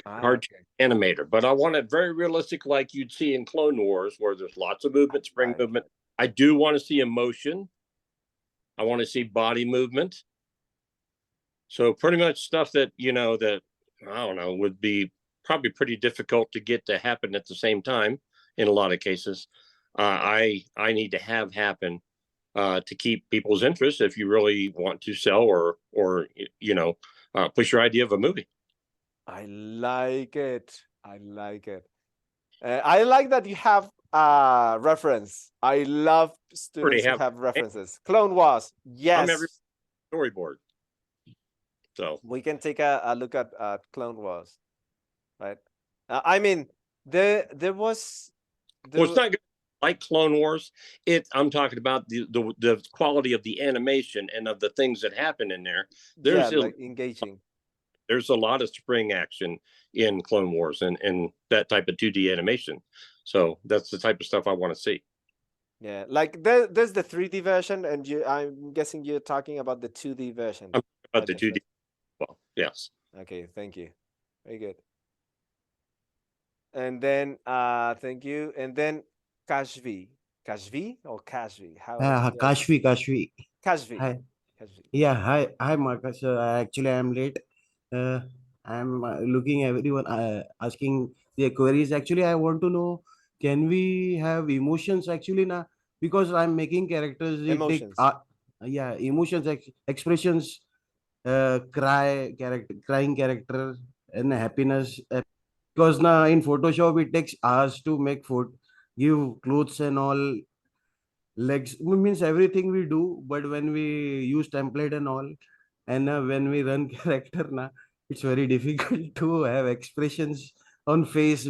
Cartoon Animator, but I want it very realistic, like you'd see in Clone Wars, where there's lots of movement, spring movement. I do want to see emotion. I want to see body movement. So pretty much stuff that, that, I don't know, would be probably pretty difficult to get to happen at the same time in a lot of cases. I need to have happen to keep people's interest if you really want to sell or push your idea of a movie. I like it. I like it. I like that you have reference. I love students who have references. Clone Wars, yes. I'm every storyboard. So we can take a look at Clone Wars, right? I mean, there was. Well, it's not good like Clone Wars. I'm talking about the quality of the animation and of the things that happen in there. There's engaging. There's a lot of spring action in Clone Wars and that type of 2D animation. So that's the type of stuff I want to see. Yeah, like there's the 3D version, and I'm guessing you're talking about the 2D version. I'm about the 2D. Well, yes. Okay, thank you. Very good. And then thank you. And then Kashvi or Kashvi? How? Kashvi. Kashvi. Hi. Kashvi. Yeah, hi Marcus. Actually, I'm late. I'm looking everyone asking the queries. Actually, I want to know, can we have emotions actually now? Because I'm making characters. Emotions. Emotions, expressions, crying character and happiness. Because now in Photoshop it takes hours to make give clothes and all, legs, means everything we do, but when we use template and all, and when we run character now, it's very difficult to have expressions on face,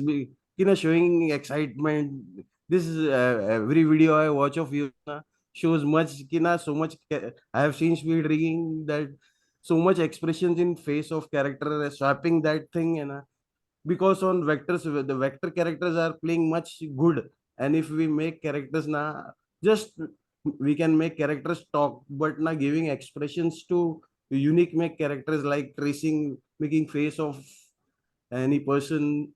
showing excitement. This is every video I watch of you shows much, so much. I have seen speed rigging that so much expressions in face of character, swapping that thing, and because on vectors the vector characters are playing much good, and if we make characters now, just we can make characters talk, but now giving expressions to unique make characters like tracing, making face of any person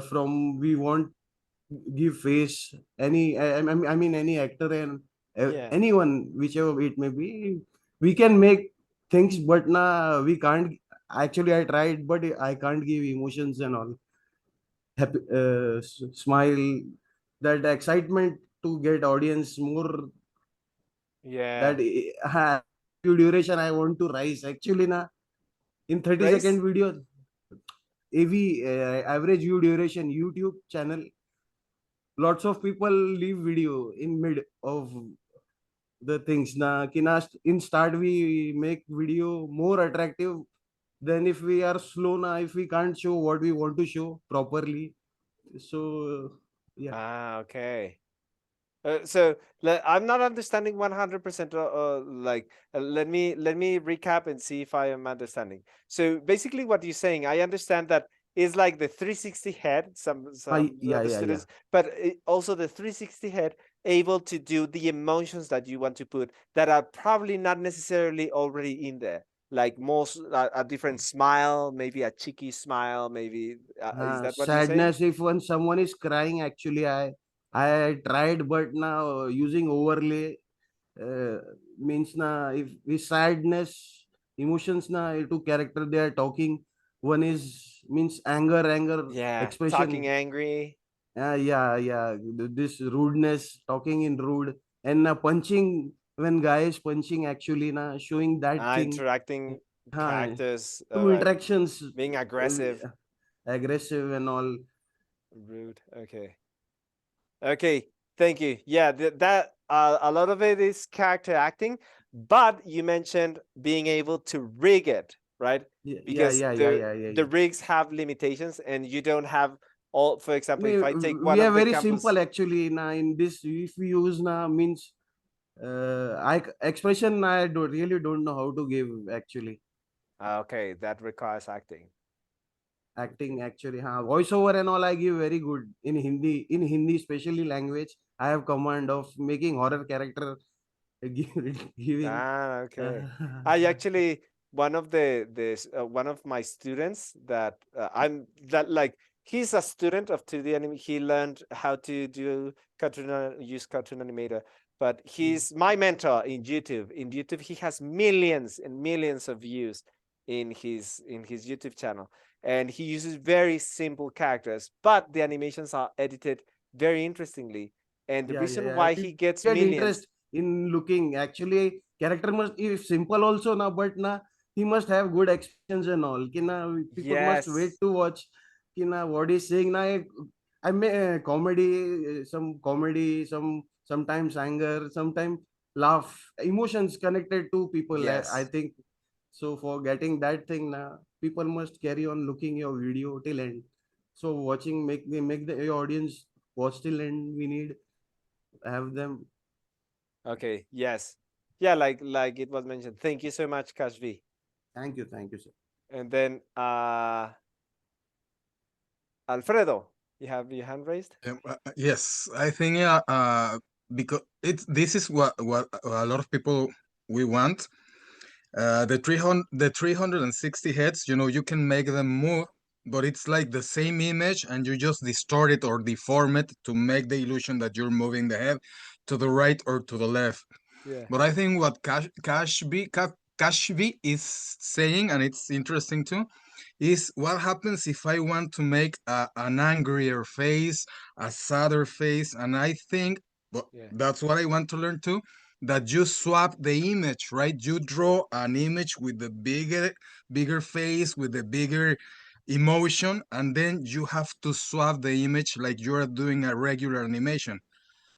from we want give face any I mean any actor and Yeah. anyone whichever it may be, we can make things, but now we can't. Actually I tried, but I can't give emotions and all. Happy smile, that excitement to get audience more, Yeah. that duration I want to rise actually na in 30-second video. AV average view duration YouTube channel, lots of people leave video in mid of the things na kina. In start we make video more attractive than if we are slow na, if we can't show what we want to show properly. So yeah. Okay. So I'm not understanding 100%. Let me recap and see if I am understanding. So basically, what you're saying, I understand that is like the 360 head. Some Yeah, of the yeah, students, but also the 360 head able to do the emotions that you want to put that are probably not necessarily already in there. Like most a different smile, maybe a cheeky smile, maybe is that what you're saying? Sadness, if when someone is crying, actually I tried, but now using overlay means na if sadness emotions na two character they are talking, one is means anger Yeah, expression, talking angry. Yeah, this rudeness, talking in rude, and punching, when guy is punching actually na showing that thing. Interacting characters, two interactions, being aggressive and all. rude. Okay, thank you. Yeah, that a lot of it is character acting, but you mentioned being able to rig it, right? Because the rigs have limitations and you don't have all. For example, if I take one we are of the very campus, simple actually na in this, if we use na means I expression I really don't know how to give actually. Okay, that requires acting actually. Voiceover and all I give very good in Hindi especially language. I have command of making horror character giving. Okay. I actually, one of one of my students that he's a student of 2D anime. He learned how to use Cartoon Animator, but he's my mentor in YouTube. In YouTube, he has millions and millions of views in his YouTube channel, and he uses very simple characters, but the animations are edited very interestingly. And the reason why he gets millions interest in looking actually character must, if simple also na, but na he must have good expressions and all. People must wait to watch what he's saying na. I may comedy, some comedy, sometimes anger, sometimes laugh, emotions connected to people. I think so. For getting that thing na, people must carry on looking your video till end. So watching make the audience watch till end. We need have them. Okay, yes. Yeah, like it was mentioned. Thank you so much, Kashvi. Thank you, sir. And then Alfredo, you have your hand raised? Yes, I think because this is what a lot of people we want. The 360 heads, you can make them move, but it's like the same image and you just distort it or deform it to make the illusion that you're moving the head to the right or to the left. Yeah. But I think what Kashvi is saying, and it's interesting too, is what happens if I want to make an angrier face, a sadder face, and I think that's what I want to learn too, that you swap the image, right? You draw an image with the bigger face, with the bigger emotion, and then you have to swap the image like you're doing a regular animation.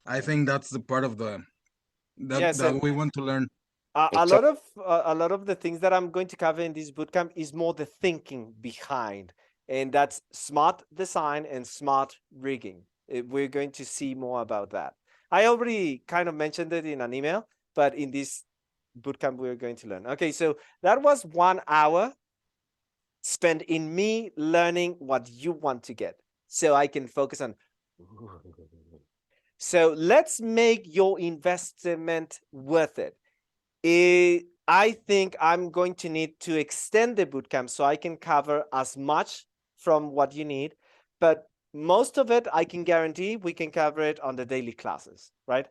I think that's the part of that we want to learn. A lot of the things that I'm going to cover in this bootcamp is more the thinking behind, and that's smart design and smart rigging. We're going to see more about that. I already kind of mentioned it in an email, but in this bootcamp we're going to learn. Okay, so that was 1 hour spend in me learning what you want to get, so I can focus on. So let's make your investment worth it. I think I'm going to need to extend the bootcamp so I can cover as much from what you need, but most of it I can guarantee we can cover it on the daily classes, right?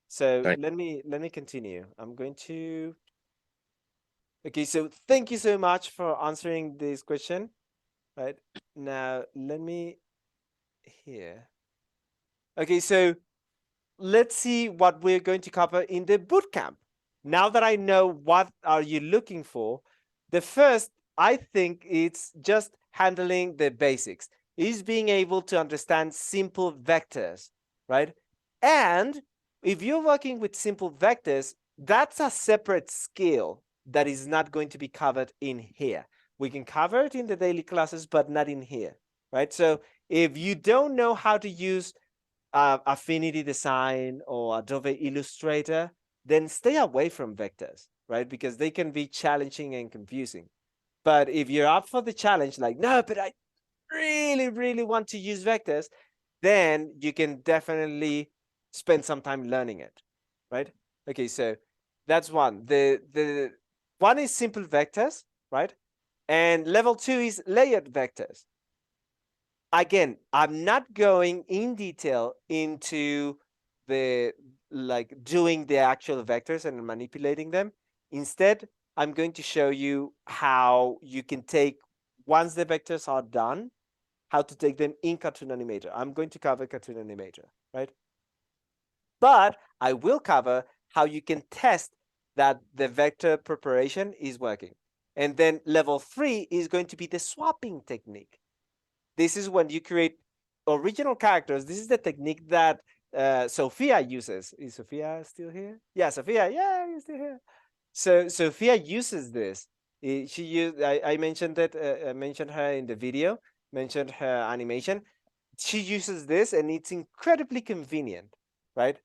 So let me continue. I'm going to. Okay, so thank you so much for answering this question. Right now, let me here. Okay, so let's see what we're going to cover in the bootcamp. Now that I know what are you looking for, the first, I think it's just handling the basics, is being able to understand simple vectors, right? And if you're working with simple vectors, that's a separate skill that is not going to be covered in here. We can cover it in the daily classes, but not in here, right? So if you don't know how to use Affinity Design or Adobe Illustrator, then stay away from vectors, right? Because they can be challenging and confusing. But if you're up for the challenge, like, no, but I really, really want to use vectors, then you can definitely spend some time learning it, right? Okay, so that's one. The one is simple vectors, right? And level 2 is layered vectors. Again, I'm not going in detail into the doing the actual vectors and manipulating them. Instead, I'm going to show you how you can take, once the vectors are done, how to take them in Cartoon Animator. I'm going to cover Cartoon Animator, right? But I will cover how you can test that the vector preparation is working. And then level 3 is going to be the swapping technique. This is when you create original characters. This is the technique that Sophia uses. Is Sophia still here? Yeah, Sophia. Yeah, you're still here. So Sophia uses this. She used. I mentioned that. I mentioned her in the video. Mentioned her animation. She uses this, and it's incredibly convenient, right?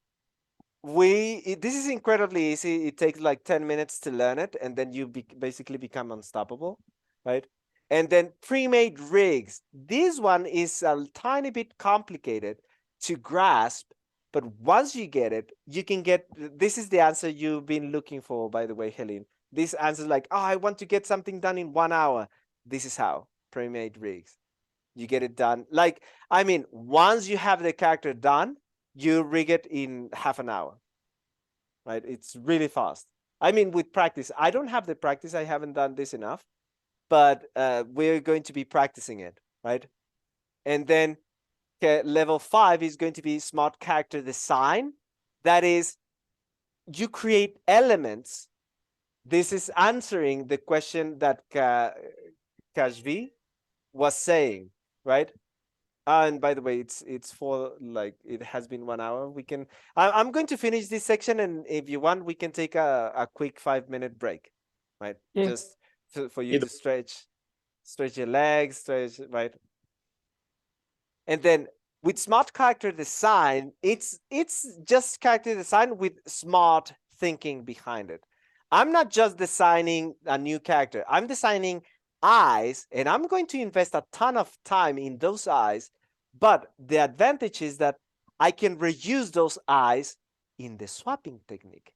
This is incredibly easy. It takes like 10 minutes to learn it, and then you basically become unstoppable, right? And then pre-made rigs. This one is a tiny bit complicated to grasp, but once you get it, you can get, this is the answer you've been looking for, by the way, Helene. This answer is like, oh, I want to get something done in 1 hour. This is how, pre-made rigs. You get it done. Like, I mean, once you have the character done, you rig it in half an hour, right? It's really fast. I mean, with practice, I don't have the practice. I haven't done this enough. But we're going to be practicing it, right? And then level 5 is going to be smart character design. That is, you create elements. This is answering the question that Kashvi was saying, right? And by the way, it's for like, it has been 1 hour. We can, I'm going to finish this section, and if you want, we can take a quick 5-minute break, right? Yeah. Just for you to stretch your legs, stretch, right? And then with smart character design, it's just character design with smart thinking behind it. I'm not just designing a new character. I'm designing eyes, and I'm going to invest a ton of time in those eyes. But the advantage is that I can reuse those eyes in the swapping technique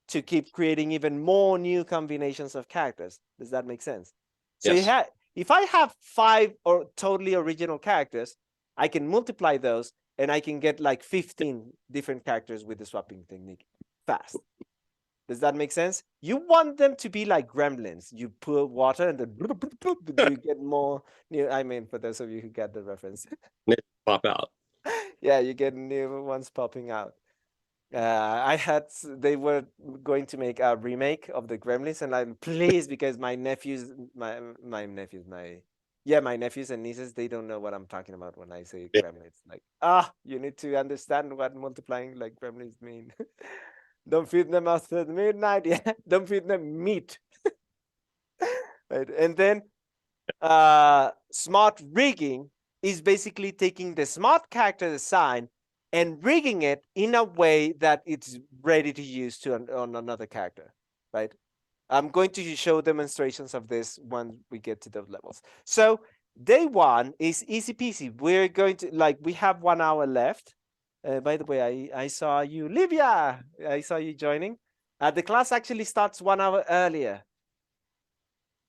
to keep creating even more new combinations of characters. Does that make sense? So Yes. if I have 5 or totally original characters, I can multiply those, and I can get like 15 different characters with the swapping technique fast. Does that make sense? You want them to be like gremlins. You pour water and then you get more new. I mean, for those of you who get the reference. Pop out. Yeah, you get new ones popping out. They were going to make a remake of the Gremlins, and I'm pleased because my nephews and nieces, they don't know what I'm talking about when I say Gremlins. Like, you need to understand what multiplying like Gremlins mean. Don't feed them after midnight. Yeah, don't feed them meat. Right, and then smart rigging is basically taking the smart character design and rigging it in a way that it's ready to use on another character, right? I'm going to show demonstrations of this when we get to those levels. So day one is easy peasy. We're going to we have 1 hour left. By the way, I saw you, Livia. I saw you joining. The class actually starts 1 hour earlier.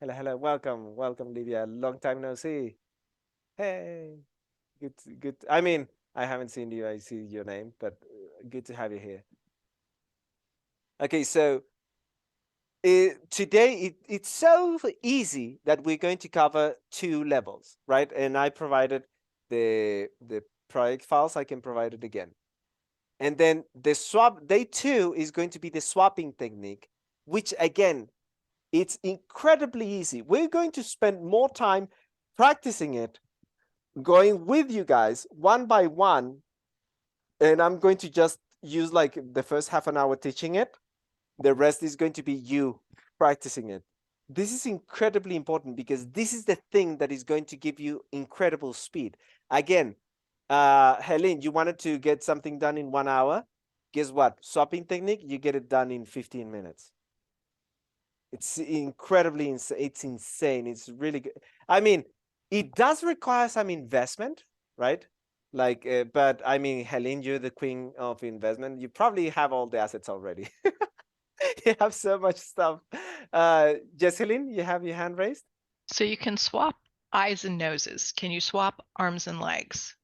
Hello, hello, welcome, Livia. Long time no see. Hey, good. I mean, I haven't seen you. I see your name, but good to have you here. Okay, so today it's so easy that we're going to cover 2 levels, right? And I provided the project files. I can provide it again. And then the swap, day 2 is going to be the swapping technique, which again, it's incredibly easy. We're going to spend more time practicing it, going with you guys one by one. And I'm going to just use the first half an hour teaching it. The rest is going to be you practicing it. This is incredibly important because this is the thing that is going to give you incredible speed. Again, Helene, you wanted to get something done in 1 hour. Guess what? Swapping technique, you get it done in 15 minutes. It's incredibly insane. It's insane. It's really good. I mean, it does require some investment, right? But I mean, Helene, you're the queen of investment. You probably have all the assets already. You have so much stuff. Jesseline, you have your hand raised? So you can swap eyes and noses. Can you swap arms and legs?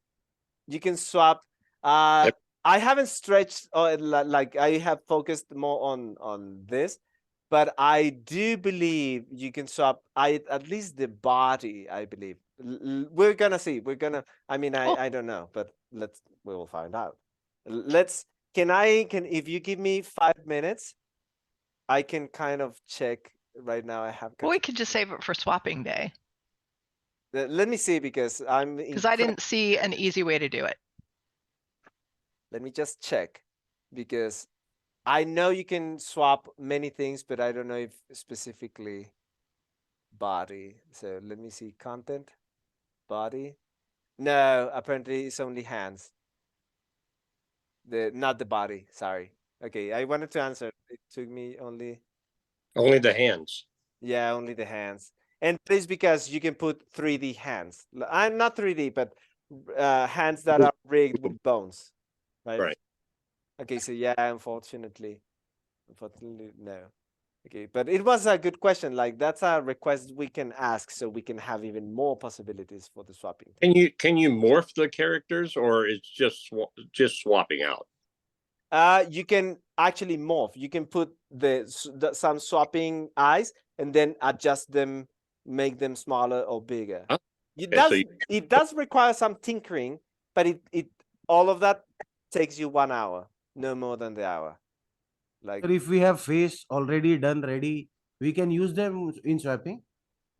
You can swap. I haven't stretched or I have focused more on this, but I do believe you can swap at least the body, I believe. We're gonna see. I mean, I don't know, but we will find out. If you give me 5 minutes, I can kind of check right now. I have. Well, we could just save it for swapping day. Let me see because I didn't see an easy way to do it. Let me just check because I know you can swap many things, but I don't know if specifically body. So let me see content, body. No, apparently it's only hands. Not the body. Sorry. Okay, I wanted to answer. It took me only the hands. Yeah, only the hands. And it's because you can put 3D hands. I'm not 3D, but hands that are rigged with bones. Right. Okay, so yeah, unfortunately, no. Okay, but it was a good question. That's a request we can ask so we can have even more possibilities for the swapping. Can you morph the characters, or it's just swapping out? You can actually morph. You can put some swapping eyes and then adjust them, make them smaller or bigger. Oh, it does require some tinkering, but it all of that takes you 1 hour, no more than the hour. But if we have face already done ready, we can use them in swapping.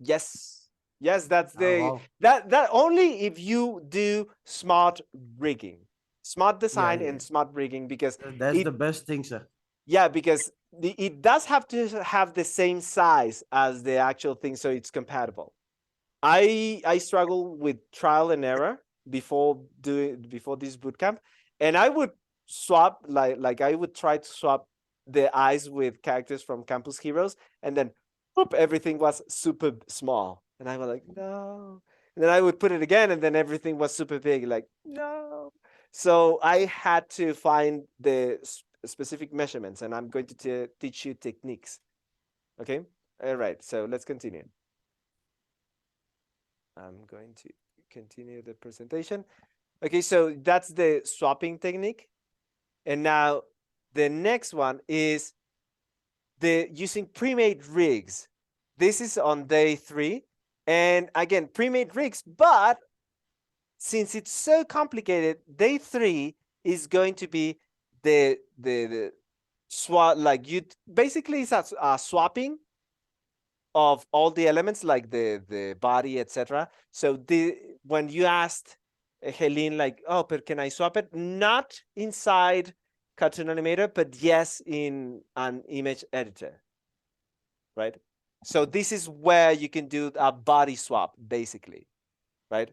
Yes, that's that only if you do smart rigging, smart design, and smart rigging, because that's the best thing, sir. Yeah, because it does have to have the same size as the actual thing, so it's compatible. I struggle with trial and error before this bootcamp, and I would swap I would try to swap the eyes with characters from Campus Heroes, and then whoop, everything was super small, and I was like, no. And then I would put it again, and then everything was super big, like, no. So I had to find the specific measurements, and I'm going to teach you techniques. Okay, all right, so let's continue. I'm going to continue the presentation. Okay, so that's the swapping technique. And now the next one is using pre-made rigs. This is on day 3. And again, pre-made rigs, but since it's so complicated, day 3 is going to be the swap, basically it's a swapping of all the elements, like the body, etc. So when you asked Helene, but can I swap it? Not inside Cartoon Animator, but yes, in an image editor, right? So this is where you can do a body swap, basically, right?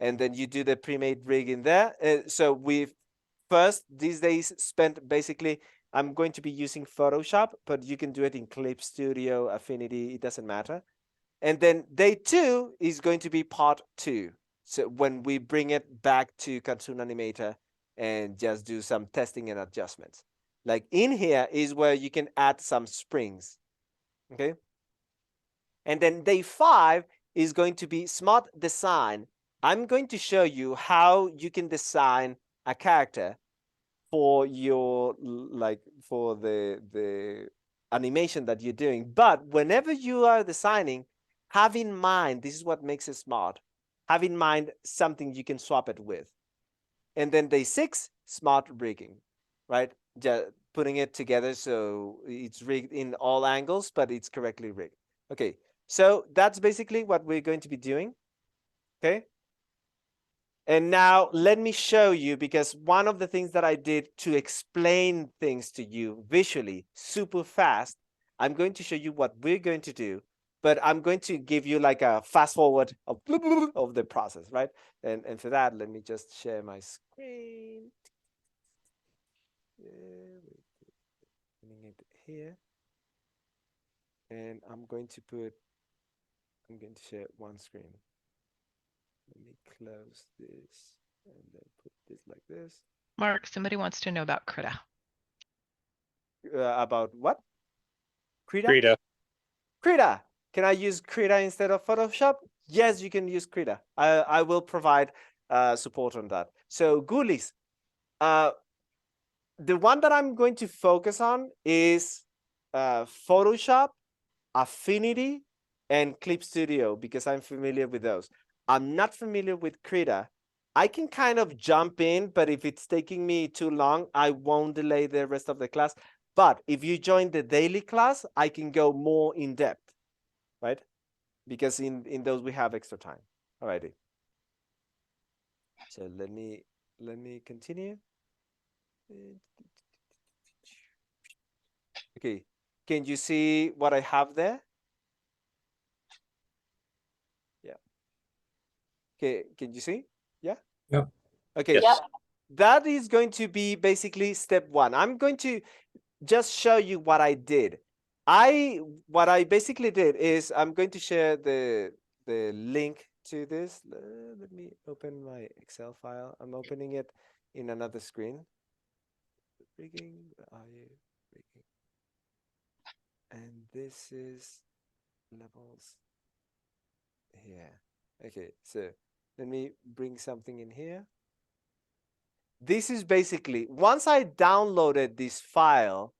And then you do the pre-made rig in there. So we've first these days spent basically I'm going to be using Photoshop, but you can do it in Clip Studio, Affinity, it doesn't matter. And then day 2 is going to be part 2. So when we bring it back to Cartoon Animator and just do some testing and adjustments. Like in here is where you can add some springs, okay? And then day 5 is going to be Smart Design. I'm going to show you how you can design a character for your, like for the animation that you're doing. But whenever you are designing, have in mind, this is what makes it smart. Have in mind something you can swap it with. And then day 6, Smart Rigging, right? Just putting it together so it's rigged in all angles, but it's correctly rigged. Okay, so that's basically what we're going to be doing, okay? And now let me show you, because one of the things that I did to explain things to you visually super fast, I'm going to show you what we're going to do, but I'm going to give you like a fast forward of the process, right? And for that, let me just share my screen. Putting it here. And I'm going to share one screen. Let me close this and then put this like this. Mark, somebody wants to know about Krita. About what? Krita? Krita. Krita. Can I use Krita instead of Photoshop? Yes, you can use Krita. I will provide support on that. So Ghoulies, the one that I'm going to focus on is Photoshop, Affinity, and Clip Studio, because I'm familiar with those. I'm not familiar with Krita. I can kind of jump in, but if it's taking me too long, I won't delay the rest of the class. But if you join the daily class, I can go more in depth, right? Because in those we have extra time. Alrighty. So let me continue. Okay, can you see what I have there? Yeah. Okay, can you see? Yeah? Yep. Okay. Yep. That is going to be basically step 1. I'm going to just show you what I did. What I basically did is I'm going to share the link to this. Let me open my Excel file. I'm opening it in another screen. Rigging, where are you? Rigging. And this is levels here. Okay, so let me bring something in here. This is basically, once I downloaded this file,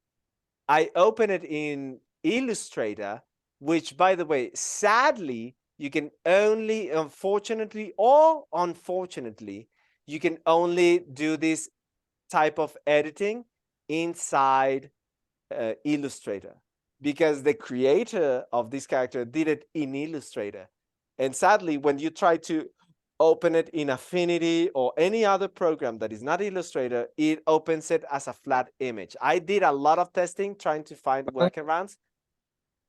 I open it in Illustrator, which, by the way, sadly, you can only, unfortunately or unfortunately, you can only do this type of editing inside Illustrator, because the creator of this character did it in Illustrator. And sadly, when you try to open it in Affinity or any other program that is not Illustrator, it opens it as a flat image. I did a lot of testing trying to find workarounds.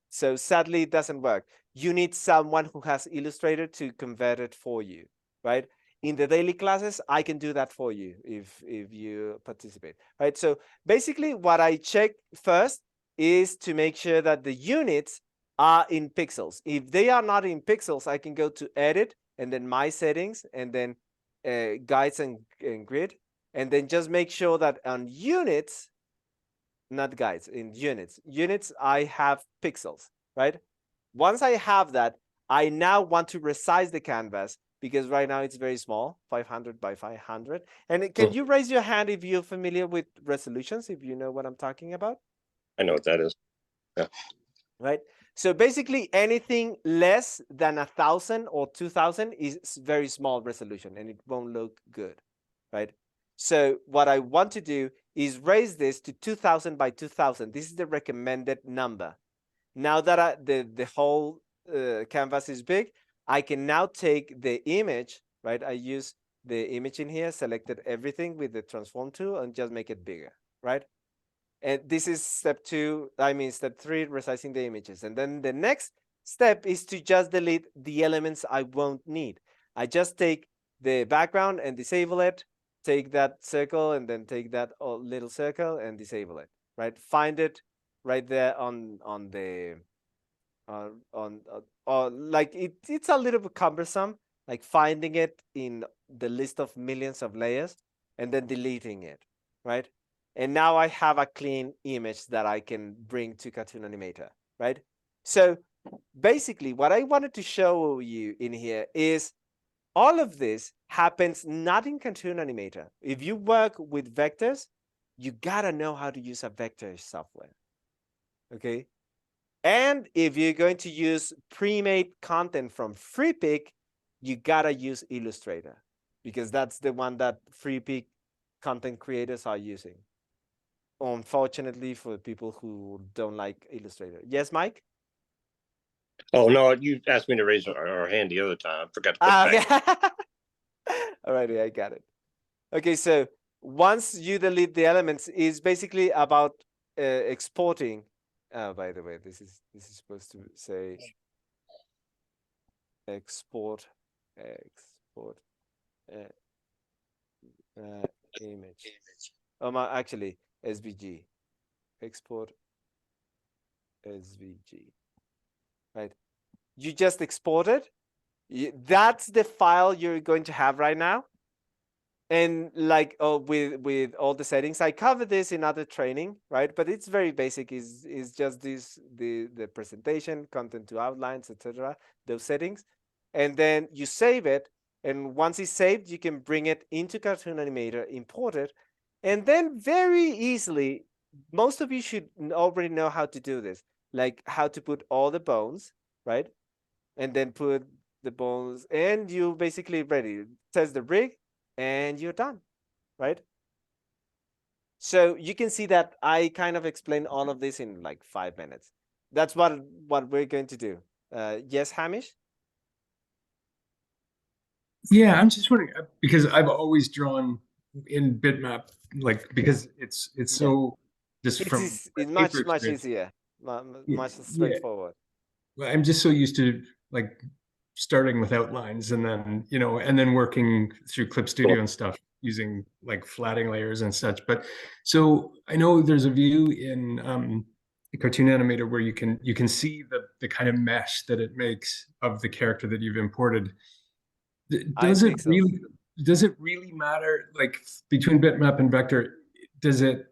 So sadly, it doesn't work. You need someone who has Illustrator to convert it for you, right? In the daily classes, I can do that for you if you participate, right? So basically what I check first is to make sure that the units are in pixels. If they are not in pixels, I can go to edit and then my settings and then guides and grid. And then just make sure that on units, not guides, in units, I have pixels, right? Once I have that, I now want to resize the canvas, because right now it's very small, 500 by 500. And can you raise your hand if you're familiar with resolutions, if you know what I'm talking about? I know what that is. Yeah. Right. So basically anything less than 1,000 or 2,000 is very small resolution and it won't look good, right? So what I want to do is raise this to 2,000 by 2,000. This is the recommended number. Now that the whole canvas is big, I can now take the image, right? I use the image in here, selected everything with the transform tool and just make it bigger, right? And this is step 3, resizing the images. And then the next step is to just delete the elements I won't need. I just take the background and disable it, take that circle and then take that little circle and disable it. right? Find it right there on the like it's a little bit cumbersome, like finding it in the list of millions of layers and then deleting it, right? And now I have a clean image that I can bring to Cartoon Animator, right? So basically what I wanted to show you in here is all of this happens not in Cartoon Animator. If you work with vectors, you gotta know how to use a vector software, okay? And if you're going to use pre-made content from Freepik, you gotta use Illustrator because that's the one that Freepik content creators are using. Unfortunately, for people who don't like Illustrator. Yes, Mike? Oh no, you asked me to raise our hand the other time. I forgot to put it back. Alrighty, I got it. Okay, so once you delete the elements, it's basically about exporting. Oh, by the way, this is supposed to say export image. Actually, SVG. Export SVG. Right. You just export it. That's the file you're going to have right now. And like with all the settings, I covered this in other training, right? But it's very basic. Is just the presentation, content to outlines, etc. Those settings, and then you save it. And once it's saved, you can bring it into Cartoon Animator, import it, and then very easily, most of you should already know how to do this, like how to put all the bones, right? And then put the bones, and you basically ready. It says the rig, and you're done, right? So you can see that I kind of explained all of this in like 5 minutes. That's what we're going to do. Yes, Hamish? Yeah, I'm just wondering because I've always drawn in bitmap, like because it's so just from it's much easier, much straightforward. Well, I'm just so used to like starting with outlines and then working through Clip Studio and stuff using like flatting layers and such. But so I know there's a view in Cartoon Animator where you can see the kind of mesh that it makes of the character that you've imported. Does it really matter, like between bitmap and vector? Does it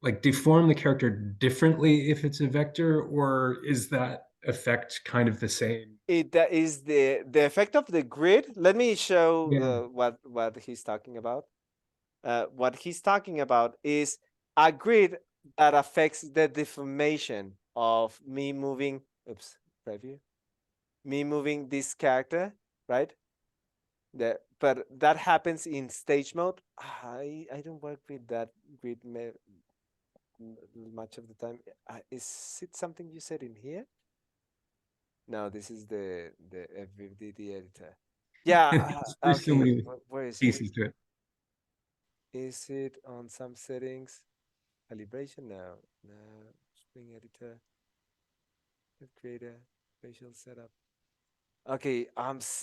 like deform the character differently if it's a vector, or is that effect kind of the same? That is the effect of the grid. Let me show what he's talking about. What he's talking about is a grid that affects the deformation of me moving. Preview. Me moving this character, right? But that happens in stage mode. I don't work with that grid much of the time. Is it something you said in here? No, this is the FVD editor. Yeah. Okay. Where is it? To it. Is it on some settings? Calibration? No. Spring editor. Creator. Facial setup. Okay.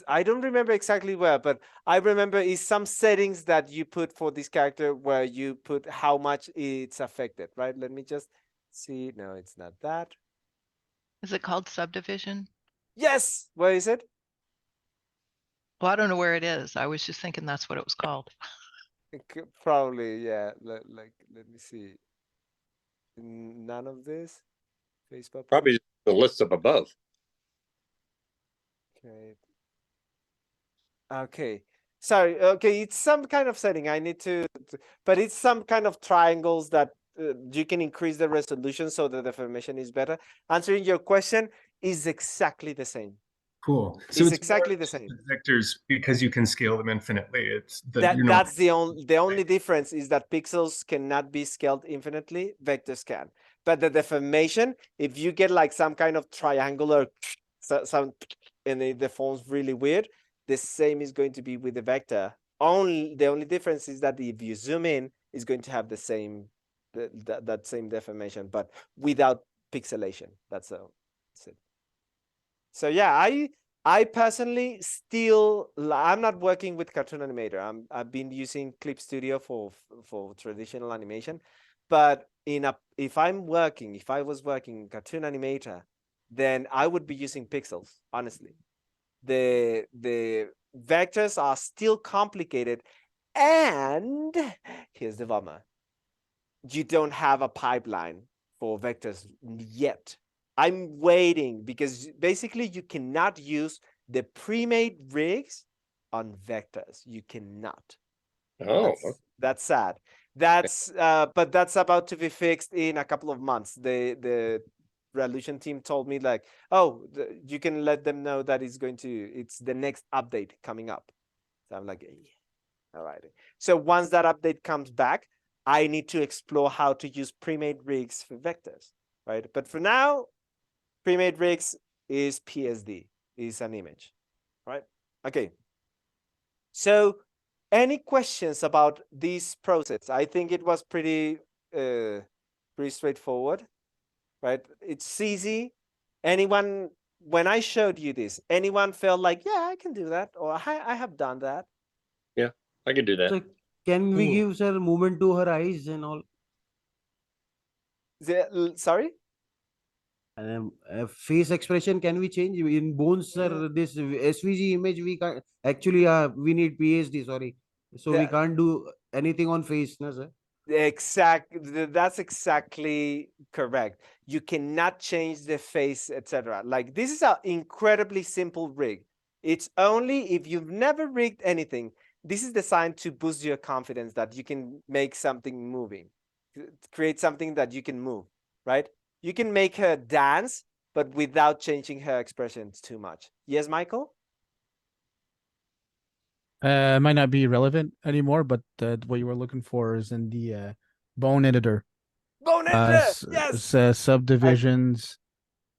I don't remember exactly where, but I remember is some settings that you put for this character where you put how much it's affected, right? Let me just see. No, it's not that. Is it called subdivision? Yes. Where is it? Well, I don't know where it is. I was just thinking that's what it was called. Probably, yeah. Let me see. None of this. Facebook. Probably the list up above. Okay. Sorry. Okay, it's some kind of setting. I need to but it's some kind of triangles that you can increase the resolution so that the deformation is better. Answering your question is exactly the same. Cool. So it's exactly the same. Vectors, because you can scale them infinitely. That's the only difference is that pixels cannot be scaled infinitely. Vectors can. But the deformation, if you get like some kind of triangular some and it deforms really weird, the same is going to be with the vector. The only difference is that if you zoom in, it's going to have the same that same deformation, but without pixelation. That's it. So yeah, I personally I'm not working with Cartoon Animator. I've been using Clip Studio for traditional animation, But if I was working in Cartoon Animator, then I would be using pixels, honestly. The vectors are still complicated, and here's the bummer. You don't have a pipeline for vectors yet. I'm waiting because basically you cannot use the pre-made rigs on vectors. You cannot. Oh, that's sad. But that's about to be fixed in a couple of months. The Revolution team told me like, oh, you can let them know that it's the next update coming up. So I'm like, yeah. All right. So once that update comes back, I need to explore how to use pre-made rigs for vectors, right? But for now, pre-made rigs is PSD, is an image, right? Okay. So any questions about this process? I think it was pretty straightforward, right? It's easy. Anyone, when I showed you this, anyone felt like, yeah, I can do that, or I have done that? Yeah, I can do that. So can we give sir movement to her eyes and all? Sorry? Face expression, can we change in bones, sir? This SVG image we can't actually. We need PSD. Sorry, so we can't do anything on face, no, sir. That's exactly correct. You cannot change the face, etc. Like this is an incredibly simple rig. It's only if you've never rigged anything. This is designed to boost your confidence that you can make something moving, create something that you can move, right? You can make her dance, but without changing her expressions too much. Yes, Michael? It might not be relevant anymore, but what you were looking for is in the bone editor. Bone editor, yes. Subdivisions,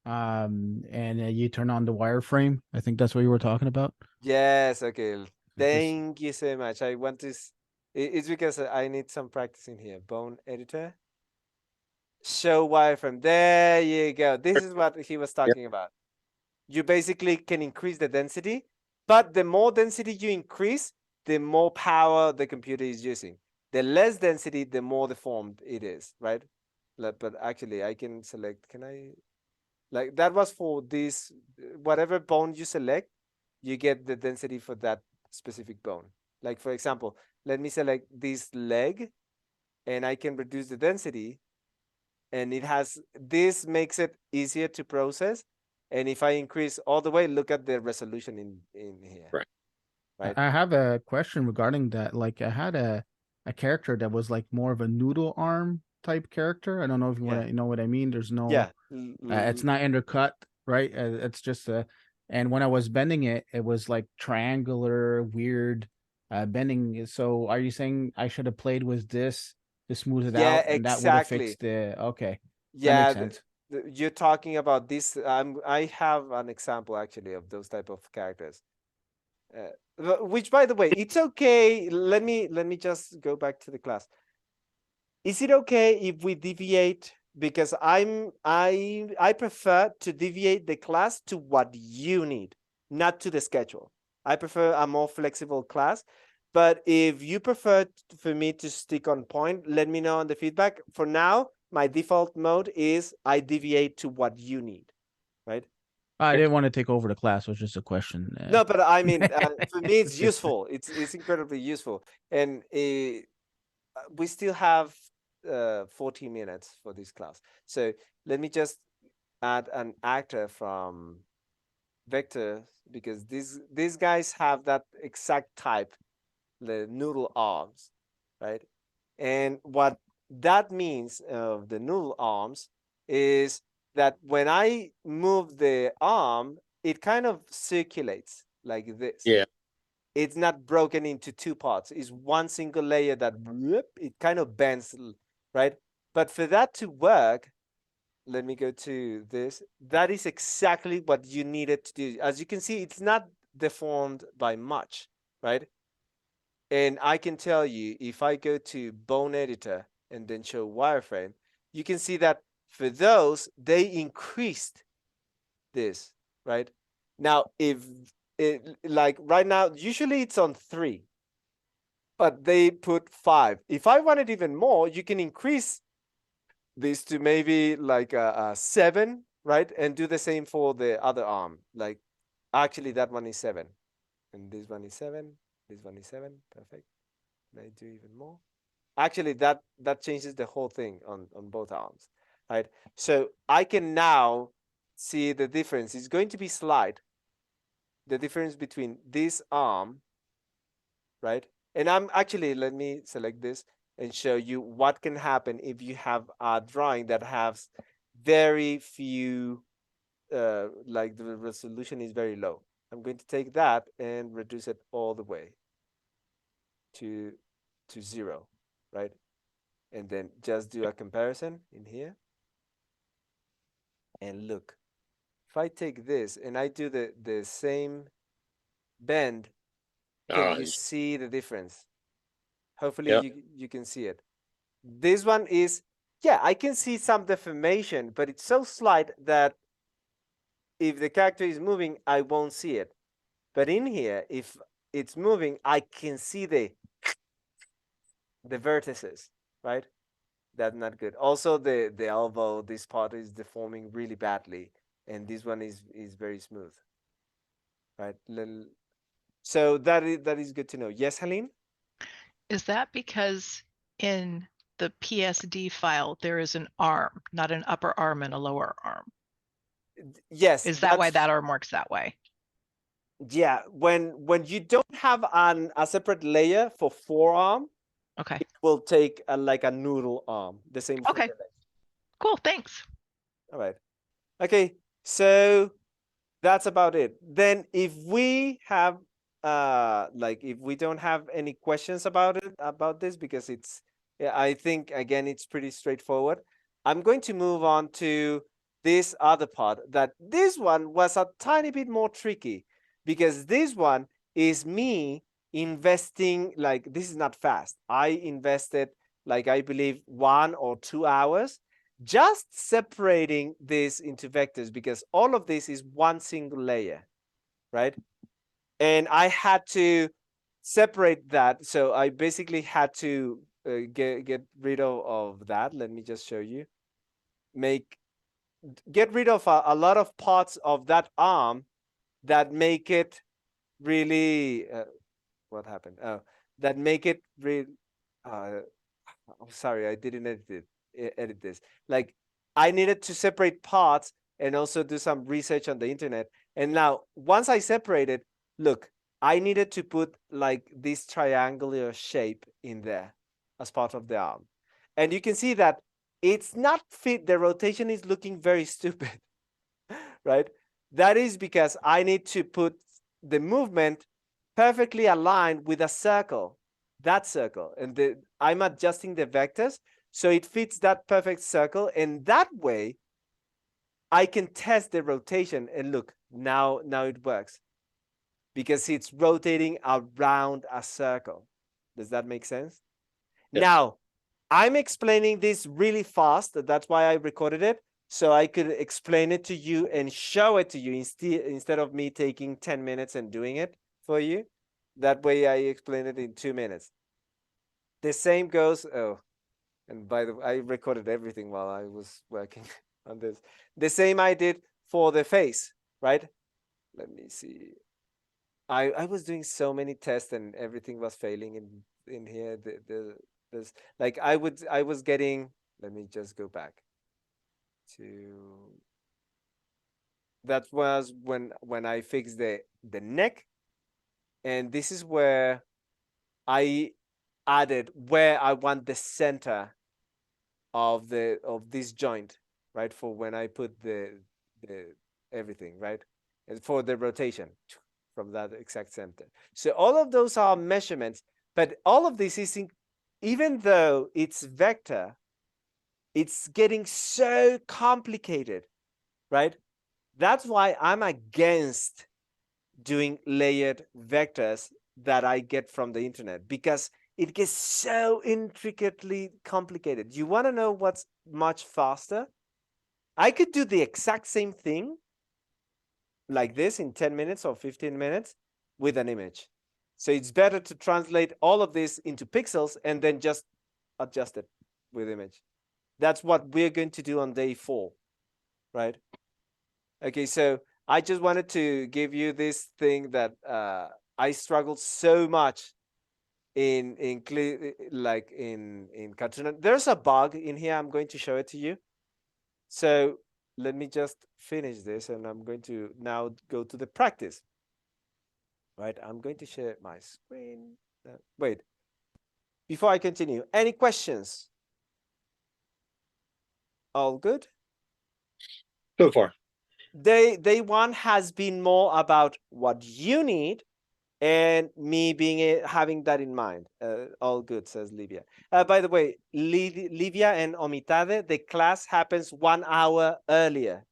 and you turn on the wireframe. I think that's what you were talking about. Yes. Okay. Thank you so much. I want to. It's because I need some practice in here. Bone editor. Show wireframe. There you go. This is what he was talking about. You basically can increase the density, but the more density you increase, the more power the computer is using. The less density, the more deformed it is, right? But actually, I can select. Can I? Like that was for this. Whatever bone you select, you get the density for that specific bone. Like for example, let me select this leg, and I can reduce the density. And this makes it easier to process. And if I increase all the way, look at the resolution in here. Right. I have a question regarding that. Like I had a character that was like more of a noodle arm type character. I don't know if you know what I mean. There's no, it's not undercut, right? It's just and when I was bending it, it was like triangular, weird bending. So are you saying I should have played with this to smooth it out, and that would have fixed the? Okay, yeah, that makes sense. You're talking about this. I have an example actually of those type of characters. Which, by the way, it's okay. Let me just go back to the class. Is it okay if we deviate? Because I prefer to deviate the class to what you need, not to the schedule. I prefer a more flexible class. But if you prefer for me to stick on point, let me know on the feedback. For now, my default mode is I deviate to what you need, right? I didn't want to take over the class. It was just a question. No, but I mean, for me, it's useful. It's incredibly useful. And we still have 40 minutes for this class. So let me just add an actor from Vector, because these guys have that exact type, the noodle arms, right? And what that means of the noodle arms is that when I move the arm, it kind of circulates like this. Yeah. It's not broken into two parts. It's one single layer that it kind of bends, right? But for that to work, let me go to this. That is exactly what you needed to do. As you can see, it's not deformed by much, right? And I can tell you, if I go to Bone Editor and then show wireframe, you can see that for those, they increased this, right? Now, if like right now, usually it's on 3, but they put 5. If I wanted even more, you can increase this to maybe like a 7, right? And do the same for the other arm. Like, actually, that one is 7. And this one is 7. This one is 7. Perfect. And I do even more. Actually, that changes the whole thing on both arms, right? So I can now see the difference. It's going to be slight. The difference between this arm, right? And I'm actually, let me select this and show you what can happen if you have a drawing that has very few, like the resolution is very low. I'm going to take that and reduce it all the way to 0, right? And then just do a comparison in here. And look, if I take this and I do the same bend, can you see the difference? Hopefully you can see it. This one is, yeah, I can see some deformation, but it's so slight that if the character is moving, I won't see it. But in here, if it's moving, I can see the vertices, right? That's not good. Also, the elbow, this part is deforming really badly, and this one is very smooth, right? So that is good to know. Yes, Helene? Is that because in the PSD file there is an arm, not an upper arm and a lower arm? Yes. Is that why that arm works that way? Yeah. When you don't have a separate layer for forearm, okay, it will take like a noodle arm. The same. Okay. Cool. Thanks. All right. Okay. So that's about it. Then if we have like if we don't have any questions about this, because it's, I think again it's pretty straightforward, I'm going to move on to this other part. That this one was a tiny bit more tricky, because this one is me investing, like, this is not fast. I invested, like, I believe 1 or 2 hours just separating this into vectors, because all of this is one single layer, right? And I had to separate that. So I basically had to get rid of that. Let me just show you. Get rid of a lot of parts of that arm that make it really, what happened? Oh, that make it real. I'm sorry, I didn't edit this. Like, I needed to separate parts and also do some research on the internet. And now, once I separated, look, I needed to put like this triangular shape in there as part of the arm. And you can see that it's not fit. The rotation is looking very stupid, right? That is because I need to put the movement perfectly aligned with a circle, that circle. And I'm adjusting the vectors so it fits that perfect circle. And that way, I can test the rotation. And look, now it works, because it's rotating around a circle. Does that make sense? Yeah. Now, I'm explaining this really fast. That's why I recorded it, so I could explain it to you and show it to you instead of me taking 10 minutes and doing it for you. That way I explain it in 2 minutes. The same goes, oh, and by the way, I recorded everything while I was working on this. The same I did for the face, right? Let me see. I was doing so many tests and everything was failing in here. There's like I was getting, let me just go back to, that was when I fixed the neck, and this is where I added where I want the center of this joint, right? For when I put the everything, right? And for the rotation from that exact center. So all of those are measurements, but all of this is even though it's vector, it's getting so complicated, right? That's why I'm against doing layered vectors that I get from the internet, because it gets so intricately complicated. You want to know what's much faster? I could do the exact same thing like this in 10 minutes or 15 minutes with an image. So it's better to translate all of this into pixels and then just adjust it with image. That's what we're going to do on day 4, right? Okay, so I just wanted to give you this thing that I struggled so much in Cartoon. There's a bug in here. I'm going to show it to you. So let me just finish this, and I'm going to now go to the practice. Right, I'm going to share my screen. Wait, before I continue, any questions? All good? So far. Day 1 has been more about what you need, and me having that in mind. All good, says Livia. By the way, Livia and Omitade, the class happens 1 hour earlier.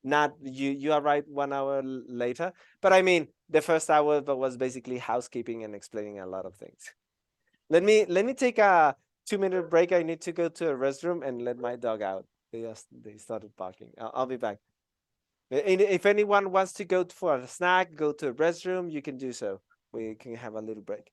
Not you are right, 1 hour later. But I mean, the first hour was basically housekeeping and explaining a lot of things. Let me take a 2-minute break. I need to go to a restroom and let my dog out. They started barking. I'll be back. If anyone wants to go for a snack, go to a restroom, you can do so. We can have a little break.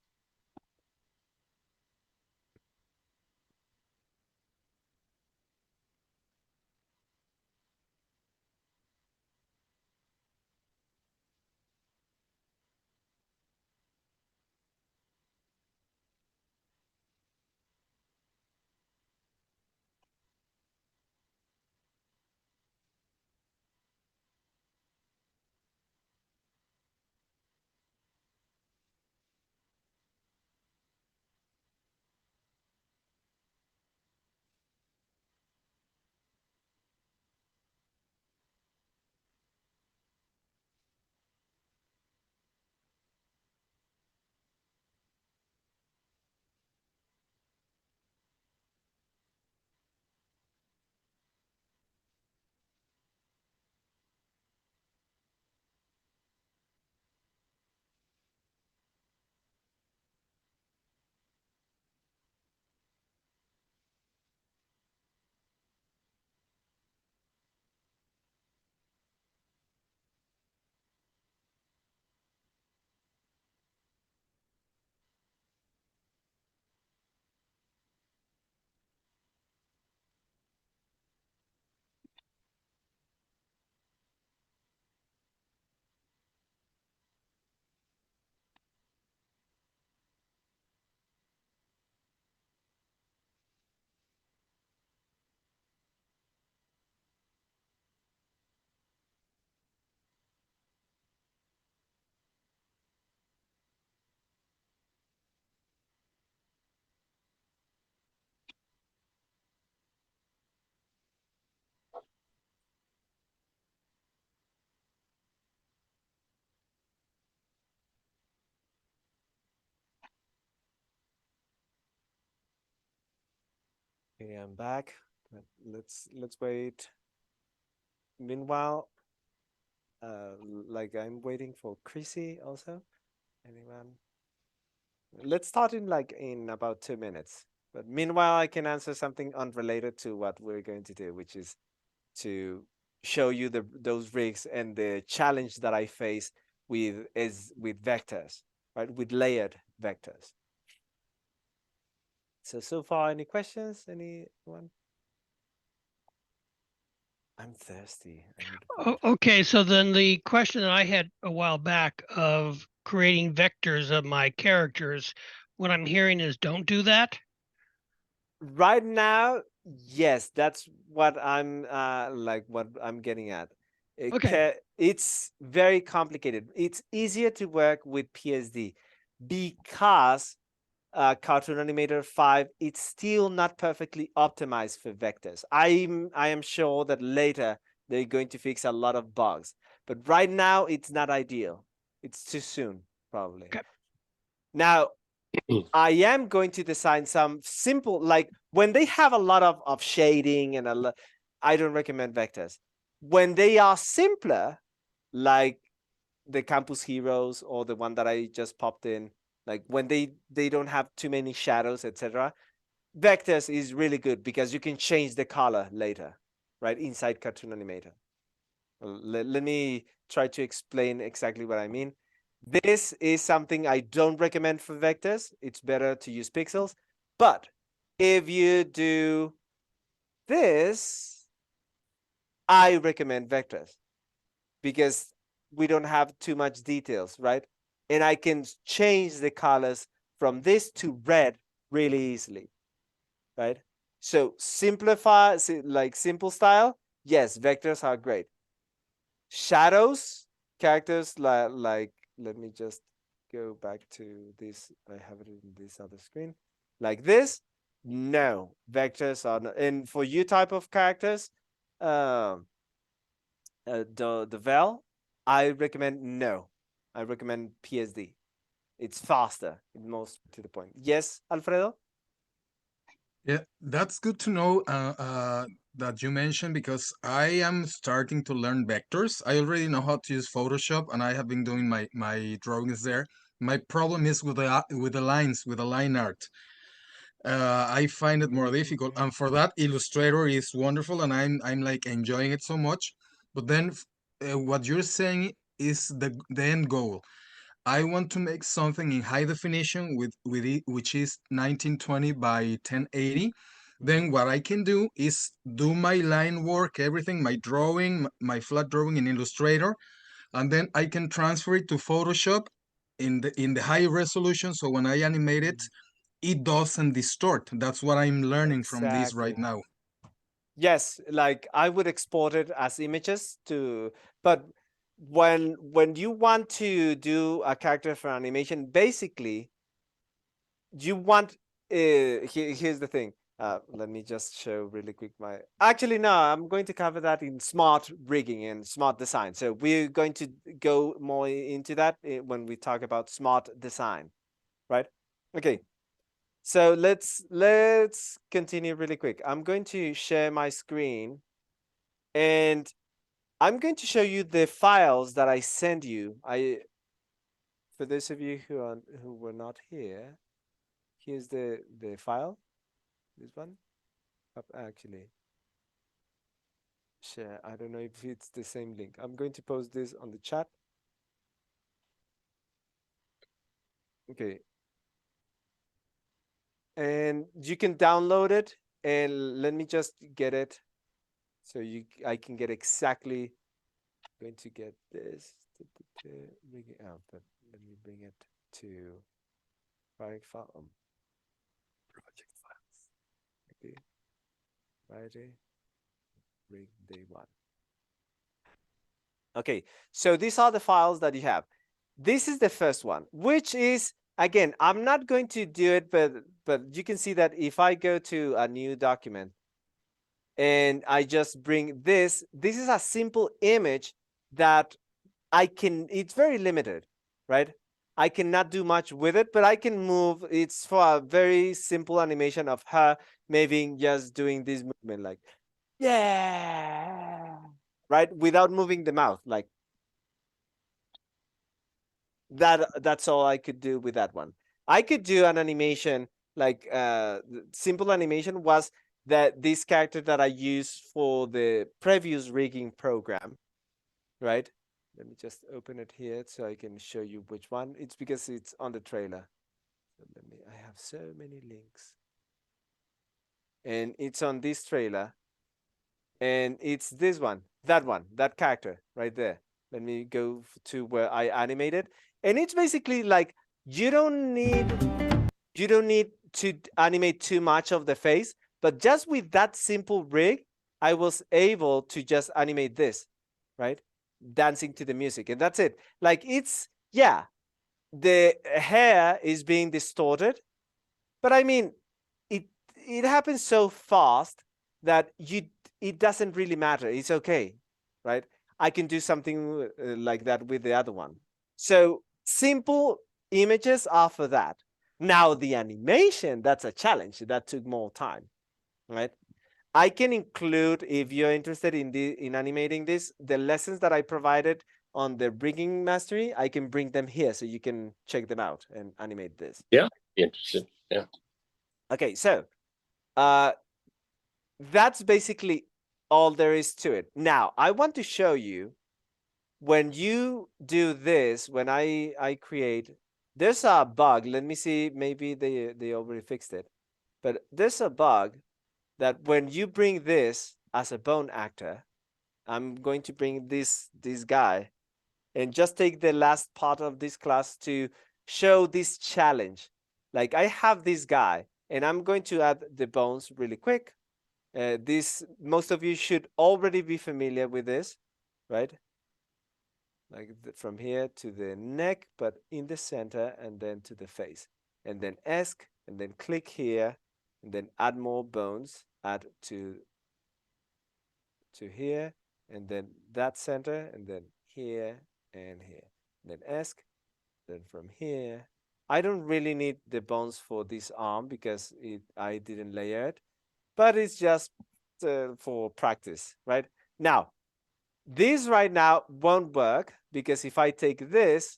Okay, I'm back. Let's wait. Meanwhile, like I'm waiting for Chrissy also. Anyone? Let's start in about 2 minutes. But meanwhile, I can answer something unrelated to what we're going to do, which is to show you those rigs and the challenge that I face with vectors, right? With layered vectors. So far, any questions? Anyone? I'm thirsty. Okay, so then the question that I had a while back of creating vectors of my characters, what I'm hearing is don't do that. Right now, yes, that's what I'm what I'm getting at. It's very complicated. It's easier to work with PSD because Cartoon Animator 5, it's still not perfectly optimized for vectors. I am sure that later they're going to fix a lot of bugs, but right now it's not ideal. It's too soon, probably. Okay. Now, I am going to design some simple, like when they have a lot of shading and I don't recommend vectors. When they are simpler, like the Campus Heroes or the one that I just popped in, like when they don't have too many shadows, etc. Vectors is really good because you can change the color later, right? Inside Cartoon Animator. Let me try to explain exactly what I mean. This is something I don't recommend for vectors. It's better to use pixels. But if you do this, I recommend vectors because we don't have too much details, right? And I can change the colors from this to red really easily, right? So simplify, like simple style, yes, vectors are great. Shadows, characters like let me just go back to this. I have it in this other screen. Like this, no, vectors are not. And for you type of characters, the Vel, I recommend no. I recommend PSD. It's faster, most to the point. Yes, Alfredo? Yeah, that's good to know that you mentioned because I am starting to learn vectors. I already know how to use Photoshop and I have been doing my drawings there. My problem is with the lines, with the line art. I find it more difficult, and for that, Illustrator is wonderful, and I'm like enjoying it so much. But then, what you're saying is the end goal. I want to make something in high definition with it, which is 1920 by 1080. Then what I can do is do my line work, everything, my drawing, my flat drawing in Illustrator, and then I can transfer it to Photoshop in the high resolution. So when I animate it, it doesn't distort. That's what I'm learning from this right now. Yes, like I would export it as images to, but when you want to do a character for animation, basically you want here's the thing. Let me just show really quick my actually no, I'm going to cover that in smart rigging and smart design. So we're going to go more into that when we talk about smart design, right? Okay. So let's continue really quick. I'm going to share my screen and I'm going to show you the files that I send you. For those of you who were not here, here's the file. This one. Actually, share. I don't know if it's the same link. I'm going to post this on the chat. Okay. And you can download it and let me just get it so I can get exactly. I'm going to get this bring it out, but let me bring it to project file project files. Okay. Friday rig day 1. Okay, so these are the files that you have. This is the first one, which is again, I'm not going to do it, but you can see that if I go to a new document and I just bring this is a simple image that I can, it's very limited, right? I cannot do much with it, but I can move. It's for a very simple animation of her maybe just doing this movement like, yeah, right? Without moving the mouth, like that. That's all I could do with that one. I could do an animation like simple animation was that this character that I used for the previous rigging program, right? Let me just open it here so I can show you which one. It's because it's on the trailer. So I have so many links. And it's on this trailer. And it's this one, that character right there. Let me go to where I animated. And it's basically like you don't need to animate too much of the face, but just with that simple rig, I was able to just animate this, right? Dancing to the music, and that's it. Like it's, yeah, the hair is being distorted, but I mean, it happens so fast that it doesn't really matter. It's okay, right? I can do something like that with the other one. So simple images are for that. Now the animation, that's a challenge. That took more time, right? I can include, if you're interested in animating this, the lessons that I provided on the rigging mastery, I can bring them here so you can check them out and animate this. Yeah, interesting. Yeah. Okay, so that's basically all there is to it. Now, I want to show you when you do this, when I create, there's a bug. Let me see, maybe they already fixed it, but there's a bug that when you bring this as a bone actor, I'm going to bring this guy and just take the last part of this class to show this challenge. Like I have this guy and I'm going to add the bones really quick. Most of you should already be familiar with this, right? Like from here to the neck, but in the center, and then to the face, and then ESC, and then click here, and then add more bones, add to here, and then that center, and then here and here, and then ESC, then from here. I don't really need the bones for this arm because I didn't layer it, but it's just for practice, right? Now, this right now won't work because if I take this,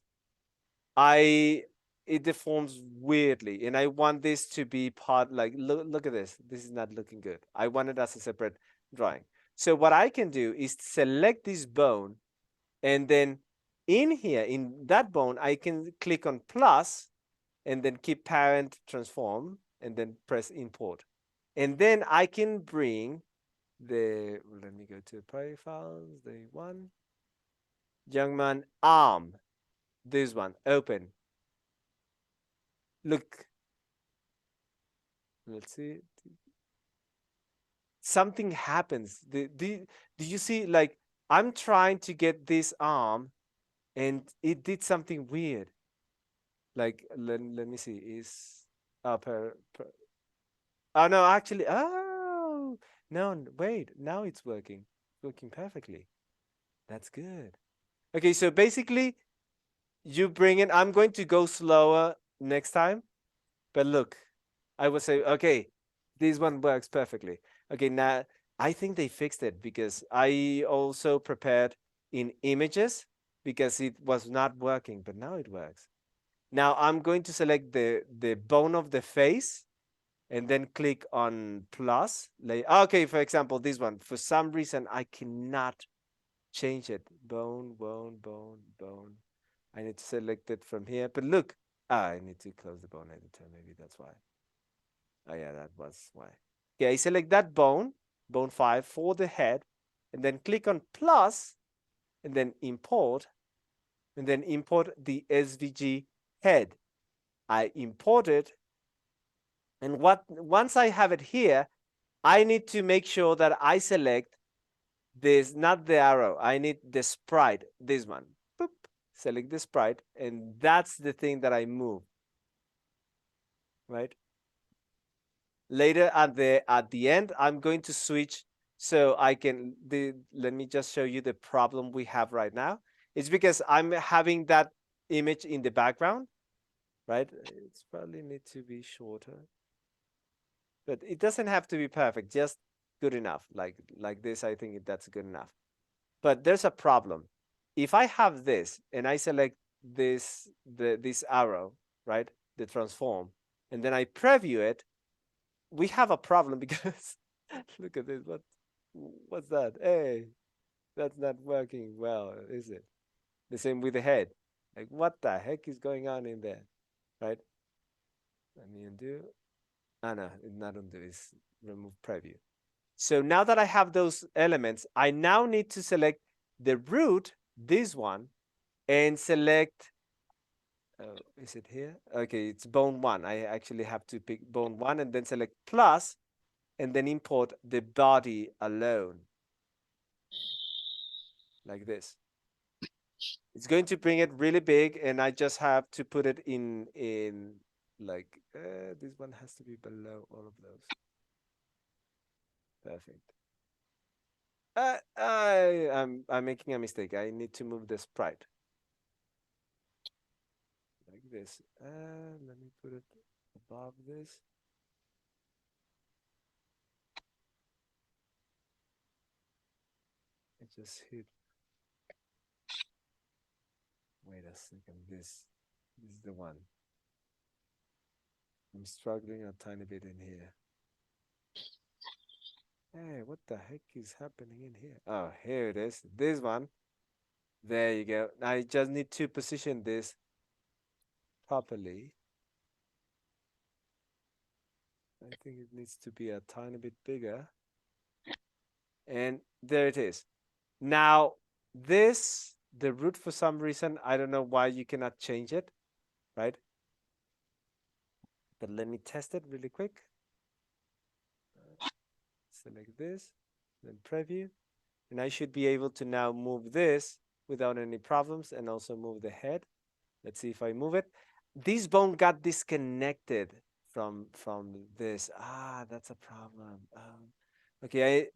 it deforms weirdly, and I want this to be part, like, look at this. This is not looking good. I want it as a separate drawing. So what I can do is select this bone, and then in here, in that bone, I can click on plus, and then keep parent transform, and then press import. And then I can bring let me go to profiles, the one, young man arm, this one, open. Look, let's see. Something happens. Do you see, like, I'm trying to get this arm and it did something weird. Like, let me see, is oh no, actually, oh no, wait, now it's working perfectly. That's good. Okay, so basically you bring in, I'm going to go slower next time, but look, I will say, okay, this one works perfectly. Okay, now I think they fixed it because I also prepared in images because it was not working, but now it works. Now I'm going to select the bone of the face and then click on plus. Okay, for example, this one, for some reason, I cannot change it. Bone, bone, bone, bone. I need to select it from here, but look, I need to close the bone editor. Maybe that's why. Oh yeah, that was why. Okay, I select that bone 5 for the head, and then click on plus, and then import, and then import the SVG head. I import it, and once I have it here, I need to make sure that I select this, not the arrow. I need the sprite, this one. Boop. Select the sprite, and that's the thing that I move. Right? Later at the end, I'm going to switch so I can let me just show you the problem we have right now. It's because I'm having that image in the background, right? It's probably need to be shorter. But it doesn't have to be perfect, just good enough. Like this, I think that's good enough. But there's a problem. If I have this and I select this arrow, right? The transform, and then I preview it, we have a problem because look at this. What's that? Hey, that's not working well, is it? The same with the head. Like, what the heck is going on in there, right? Let me undo. Oh no, it's not undo, it's remove preview. So now that I have those elements, I now need to select the root, this one, and select, is it here? Okay, it's bone 1. I actually have to pick bone 1 and then select plus, and then import the body alone. Like this. It's going to bring it really big, and I just have to put it in like, this one has to be below all of those. Perfect. I'm making a mistake. I need to move the sprite. Like this. Let me put it above this. I just hit. Wait a second. This is the one. I'm struggling a tiny bit in here. Hey, what the heck is happening in here? Oh, here it is. This one. There you go. I just need to position this properly. I think it needs to be a tiny bit bigger. And there it is. Now, the root, for some reason, I don't know why you cannot change it, right? But let me test it really quick. Select this, then preview. And I should be able to now move this without any problems and also move the head. Let's see if I move it. This bone got disconnected from this. That's a problem. Okay,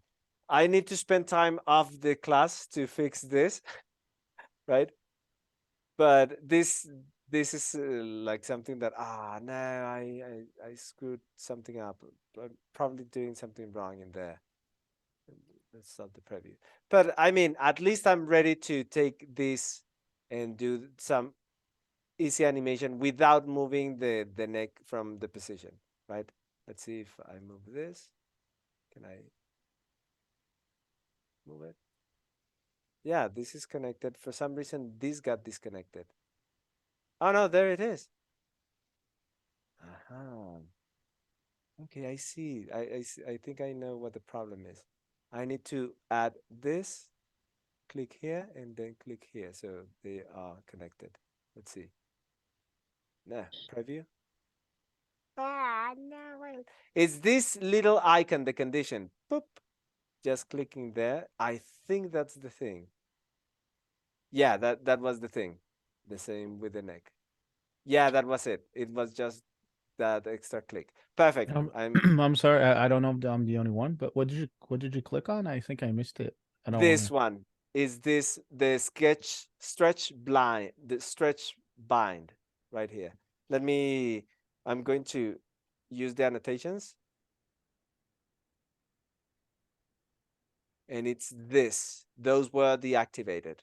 I need to spend time off the class to fix this, right? But this is like something that no, I screwed something up. I'm probably doing something wrong in there. Let's stop the preview. But I mean, at least I'm ready to take this and do some easy animation without moving the neck from the position, right? Let's see if I move this. Can I move it? Yeah, this is connected. For some reason, this got disconnected. Oh no, there it is. Okay, I see. I think I know what the problem is. I need to add this, click here, and then click here, so they are connected. Let's see. Nah, preview. No. It's this little icon, the condition. Boop. Just clicking there. I think that's the thing. Yeah, that was the thing. The same with the neck. Yeah, that was it. It was just that extra click. Perfect. I'm sorry. I don't know if I'm the only one, but what did you click on? I think I missed it. I don't This one is the stretch bind right here. I'm going to use the annotations. And it's this. Those were deactivated.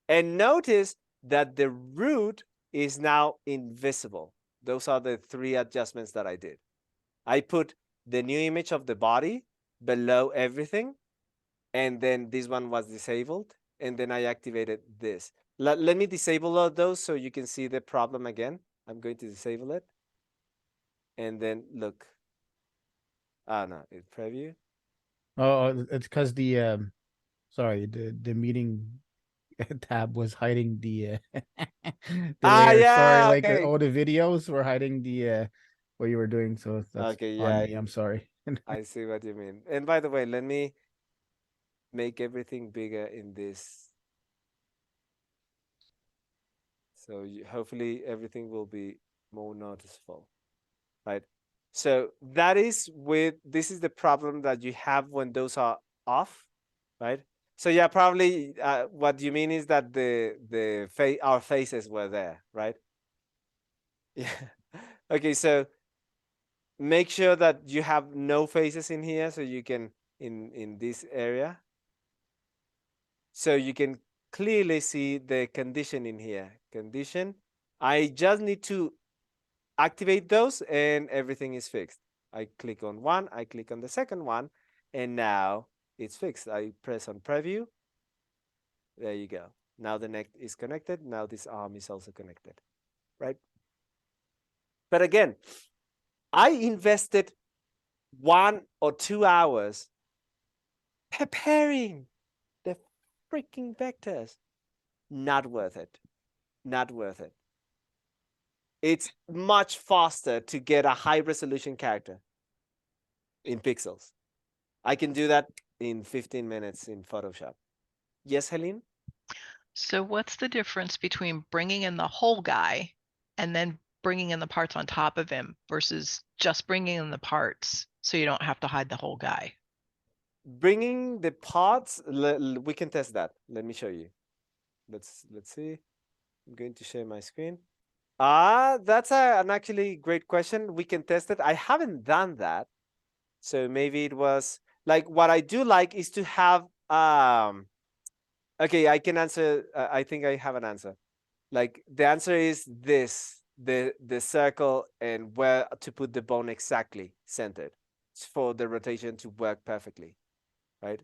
And notice that the root is now invisible. Those are the 3 adjustments that I did. I put the new image of the body below everything. And then this one was disabled. And then I activated this. Let me disable all those so you can see the problem again. I'm going to disable it. And then look. No, it's preview. Oh, it's because the meeting tab was hiding the layer. Sorry, like okay. all the videos were hiding the what you were doing. So that's okay. on me. I'm sorry. I see what you mean. And by the way, let me make everything bigger in this. So hopefully everything will be more noticeable, right? So this is the problem that you have when those are off, right? So yeah, probably what you mean is that our faces were there, right? Yeah. Okay, so make sure that you have no faces in here, so you can in this area, so you can clearly see the condition in here. Condition. I just need to activate those, and everything is fixed. I click on one, I click on the second one, and now it's fixed. I press on preview. There you go. Now the neck is connected. Now this arm is also connected, right? But again, I invested 1 or 2 hours preparing the freaking vectors. Not worth it. Not worth it. It's much faster to get a high resolution character in pixels. I can do that in 15 minutes in Photoshop. Yes, Helene? So what's the difference between bringing in the whole guy and then bringing in the parts on top of him versus just bringing in the parts so you don't have to hide the whole guy? Bringing the parts, we can test that. Let me show you. Let's see. I'm going to share my screen. That's an actually great question. We can test it. I haven't done that. So maybe it was like, what I do like is to have, okay, I can answer. I think I have an answer. Like the answer is this, the circle and where to put the bone exactly centered for the rotation to work perfectly, right?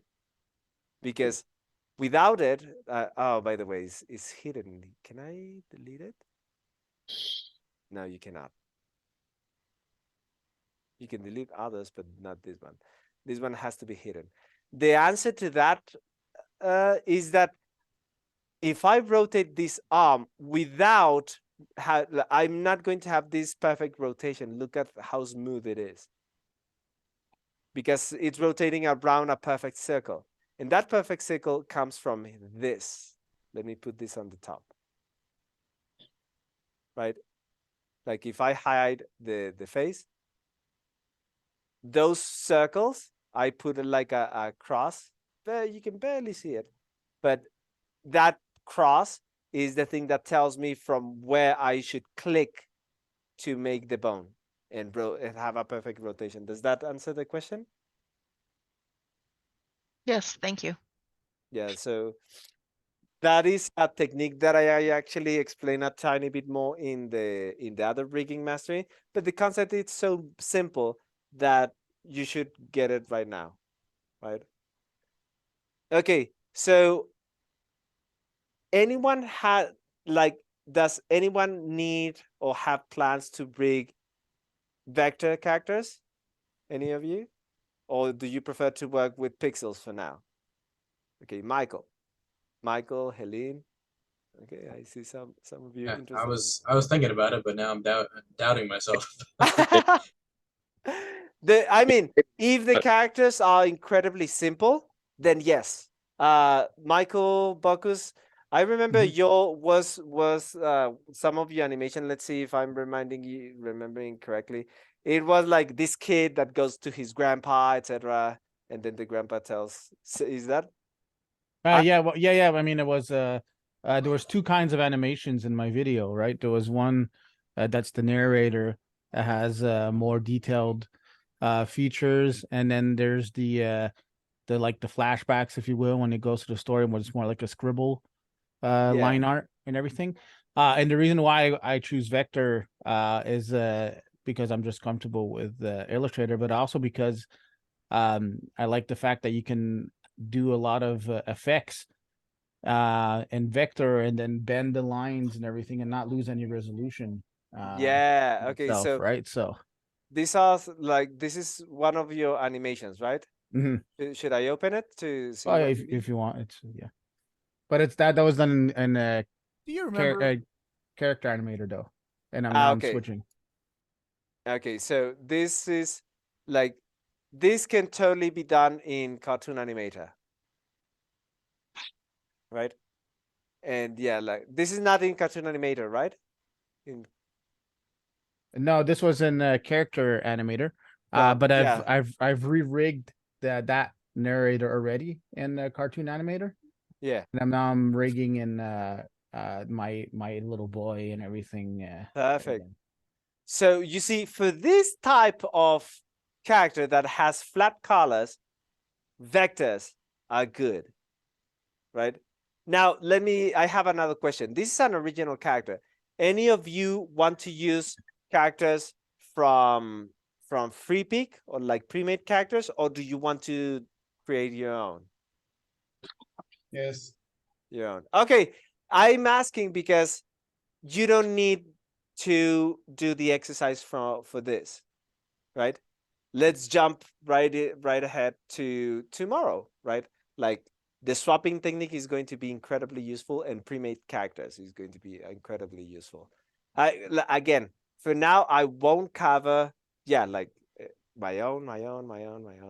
Because without it, oh, by the way, it's hidden. Can I delete it? No, you cannot. You can delete others, but not this one. This one has to be hidden. The answer to that is that if I rotate this arm without, I'm not going to have this perfect rotation. Look at how smooth it is. Because it's rotating around a perfect circle. And that perfect circle comes from this. Let me put this on the top. Right? Like if I hide the face, those circles, I put it like a cross. There, you can barely see it. But that cross is the thing that tells me from where I should click to make the bone and have a perfect rotation. Does that answer the question? Yes, thank you. Yeah, so that is a technique that I actually explain a tiny bit more in the other rigging mastery, but the concept is so simple that you should get it right now, right? Okay, so anyone had does anyone need or have plans to rig vector characters? Any of you? Or do you prefer to work with pixels for now? Okay, Michael, Helene. Okay, I see some of you Yeah, interested. I was thinking about it, but now I'm doubting myself. I mean, if the characters are incredibly simple, then yes. Michael Bacchus, I remember your was some of your animation. Let's see if I'm remembering correctly. It was like this kid that goes to his grandpa, etc., and then the grandpa tells. Is that? Yeah, well, yeah. I mean, it was there was two kinds of animations in my video, right? There was one that's the narrator that has more detailed features, and then there's the like the flashbacks, if you will, when it goes to the story, when it's more like a scribble line art and everything. And the reason why I choose vector is because I'm just comfortable with Illustrator, but also because I like the fact that you can do a lot of effects in vector and then bend the lines and everything and not lose any resolution. Yeah. Okay. Itself, so right. So these are this is one of your animations, right? Should I open it to see? Oh, if you want, it's yeah. But it's that was done in Do you remember? Character animator though, and I'm switching. Okay, so this is this can totally be done in Cartoon Animator, right? And yeah, this is not in Cartoon Animator, right? No, this was in Character Animator. But I've re-rigged that narrator already in Cartoon Animator. Yeah. And now I'm rigging in my little boy and everything. Perfect. So you see, for this type of character that has flat colors, vectors are good, right? Now, I have another question. This is an original character. Any of you want to use characters from FreePic or like pre-made characters, or do you want to create your own? Yes. Your own. Okay, I'm asking because you don't need to do the exercise for this, right? Let's jump right ahead to tomorrow, right? Like the swapping technique is going to be incredibly useful, and pre-made characters is going to be incredibly useful. Again, for now, I won't cover, like my own.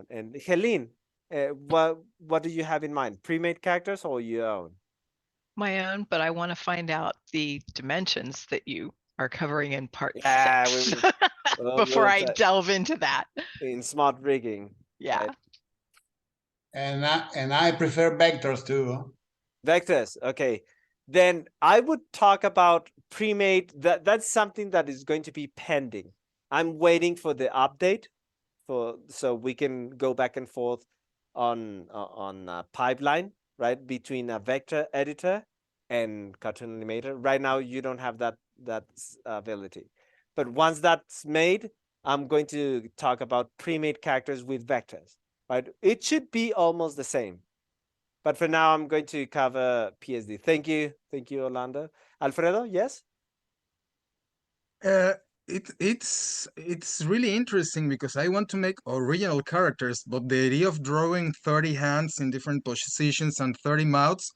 And Helene, what do you have in mind? Pre-made characters or your own? My own, but I want to find out the dimensions that you are covering in part 6 before I delve into that. In smart rigging. Yeah. Right? And I prefer vectors too. Vectors, okay. Then I would talk about pre-made. That's something that is going to be pending. I'm waiting for the update so we can go back and forth on a pipeline, right, between a vector editor and Cartoon Animator. Right now, you don't have that ability, but once that's made, I'm going to talk about pre-made characters with vectors. Right, it should be almost the same, but for now, I'm going to cover PSD. Thank you, Orlando. Alfredo, yes. it's really interesting because I want to make original characters, but the idea of drawing 30 hands in different positions and 30 mouths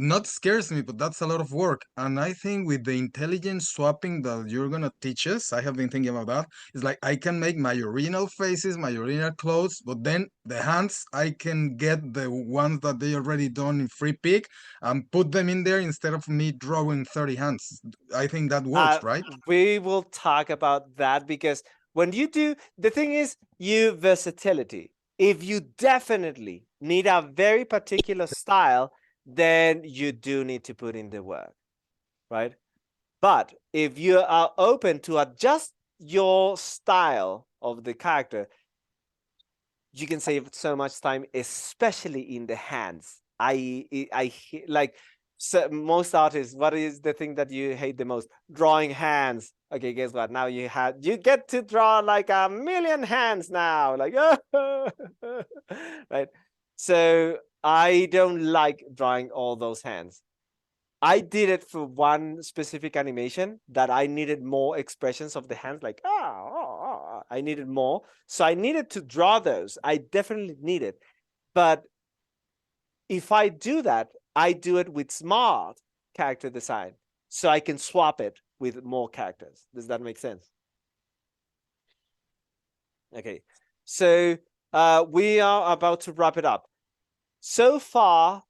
not scares me, but that's a lot of work. And I think with the intelligence swapping that you're gonna teach us, I have been thinking about that. It's like I can make my original faces, my original clothes, but then the hands, I can get the ones that they already done in free pick and put them in there instead of me drawing 30 hands. I think that works, right? We will talk about that because when you do, the thing is you versatility. If you definitely need a very particular style, then you do need to put in the work, right? But if you are open to adjust your style of the character, you can save so much time, especially in the hands. I like, so most artists, what is the thing that you hate the most? Drawing hands. Okay, guess what? Now you get to draw like 1,000,000 hands now, like right? So I don't like drawing all those hands. I did it for one specific animation that I needed more expressions of the hands, like I needed more. So I needed to draw those. I definitely need it. But if I do that, I do it with smart character design. So I can swap it with more characters. Does that make sense? Okay. So we are about to wrap it up. So far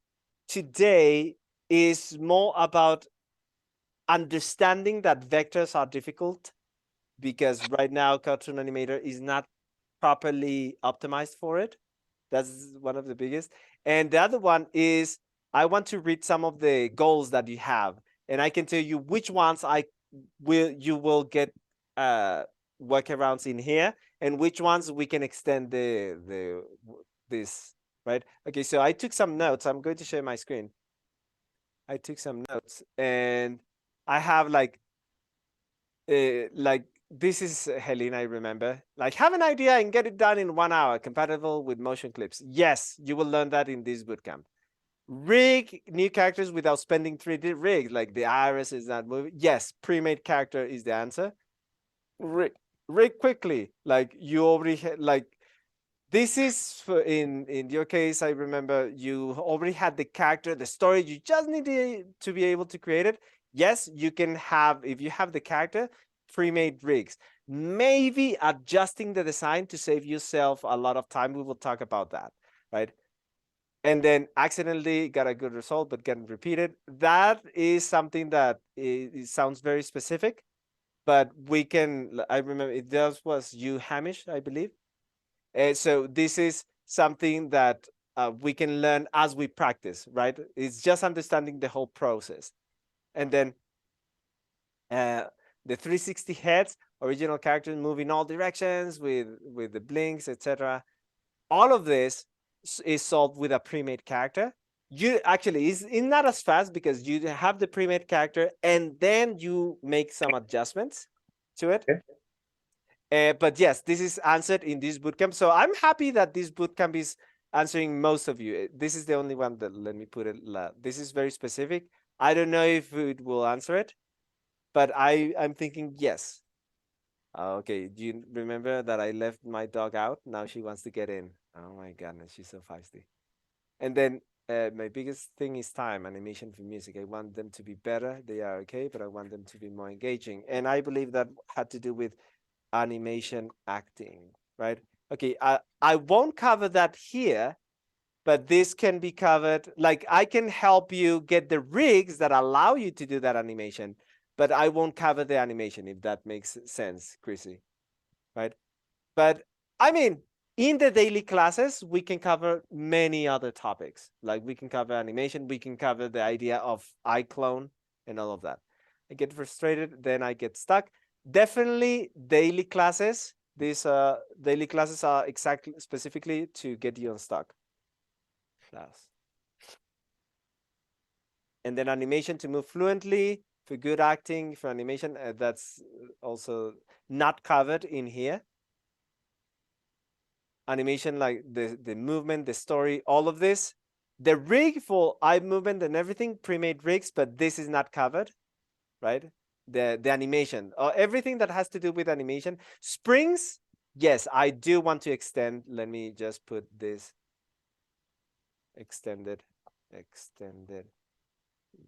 today is more about understanding that vectors are difficult because right now Cartoon Animator is not properly optimized for it. That's one of the biggest. And the other one is I want to read some of the goals that you have, and I can tell you which ones you will get workarounds in here, and which ones we can extend this, right? Okay, so I took some notes. I'm going to share my screen. I took some notes, and I have like this is Helena, I remember. Like, have an idea and get it done in 1 hour, compatible with motion clips. Yes, you will learn that in this bootcamp. Rig new characters without spending 3D rigs, like the iris is not moving. Yes, pre-made character is the answer. Rig quickly, like you already had, like this is for in your case. I remember you already had the character, the story. You just need to be able to create it. Yes, you can have, if you have the character, pre-made rigs. Maybe adjusting the design to save yourself a lot of time. We will talk about that, right? And then accidentally got a good result, but getting repeated. That is something that it sounds very specific, but we can, I remember was you, Hamish, I believe. So this is something that we can learn as we practice, right? It's just understanding the whole process. And then the 360 heads, original characters move in all directions with the blinks, etc. All of this is solved with a pre-made character. You actually it's not as fast because you have the pre-made character and then you make some adjustments to it. Okay. But yes, this is answered in this bootcamp. So I'm happy that this bootcamp is answering most of you. This is the only one that, let me put it, this is very specific. I don't know if it will answer it, but I'm thinking yes. Okay, do you remember that I left my dog out? Now she wants to get in. Oh my goodness, she's so feisty. And then my biggest thing is time, animation for music. I want them to be better. They are okay, but I want them to be more engaging. And I believe that had to do with animation acting, right? Okay, I won't cover that here, but this can be covered. Like I can help you get the rigs that allow you to do that animation, but I won't cover the animation, if that makes sense, Chrissy, right? But I mean, in the daily classes, we can cover many other topics. Like we can cover animation, we can cover the idea of iClone and all of that. I get frustrated, then I get stuck. Definitely daily classes. These daily classes are exactly specifically to get you unstuck. Class. And then animation to move fluently. For good acting, for animation, that's also not covered in here. Animation, like the movement, the story, all of this. The rig for eye movement and everything, pre-made rigs, but this is not covered, right? the animation or everything that has to do with animation. Springs, yes, I do want to extend. Let me just put this extended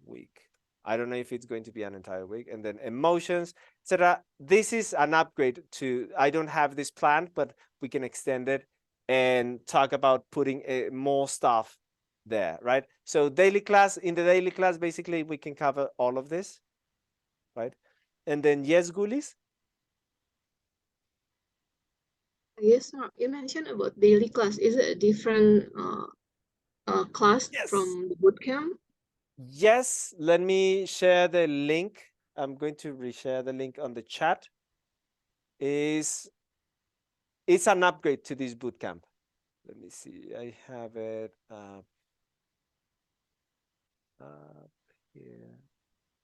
week. I don't know if it's going to be an entire week. And then emotions, etc. This is an upgrade to, I don't have this planned, but we can extend it and talk about putting more stuff there, right? So daily class, in the daily class, basically we can cover all of this, right? And then yes, Gulis? Yes, Mark, you mentioned about daily class. Is it a different class from the bootcamp? Yes, let me share the link. I'm going to reshare the link on the chat. It's an upgrade to this bootcamp. Let me see. I have it up here.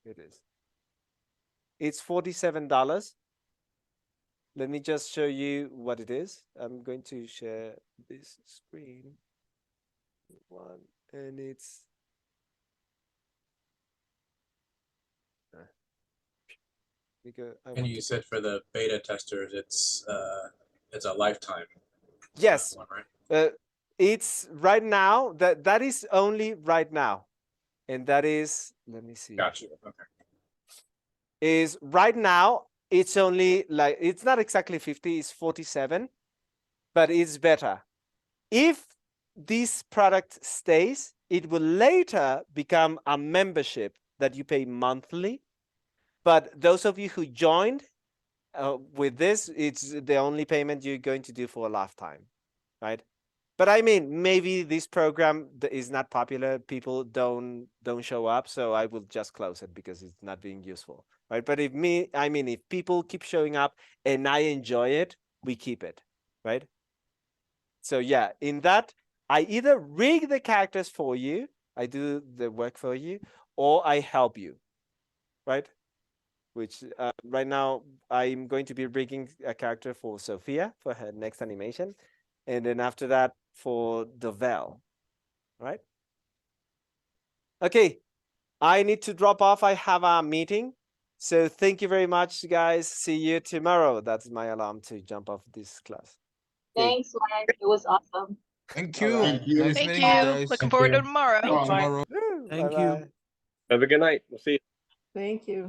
It is. It's $47. Let me just show you what it is. I'm going to share this screen. One, and it's because and you said for the beta testers, it's a lifetime. Yes. One, right? It's right now. That is only right now, and that is. Let me see. Gotcha. Okay. Is right now. It's only like it's not exactly 50. It's 47, but it's better. If this product stays, it will later become a membership that you pay monthly. But those of you who joined with this, it's the only payment you're going to do for a lifetime, right? But I mean, maybe this program is not popular. People don't show up, so I will just close it because it's not being useful, right? But if people keep showing up and I enjoy it, we keep it, right? So yeah, in that, I either rig the characters for you, I do the work for you, or I help you, right? Which right now I'm going to be rigging a character for Sophia for her next animation. And then after that for Dovel, right? Okay, I need to drop off. I have a meeting. So thank you very much, guys. See you tomorrow. That's my alarm to jump off this class. Okay. Thanks, Mark. It was awesome. Thank you. Right. Nice Thank meeting you. guys. Looking forward to tomorrow. Tomorrow. Thank Bye-bye. you. Have a good night. We'll see you. Thank you.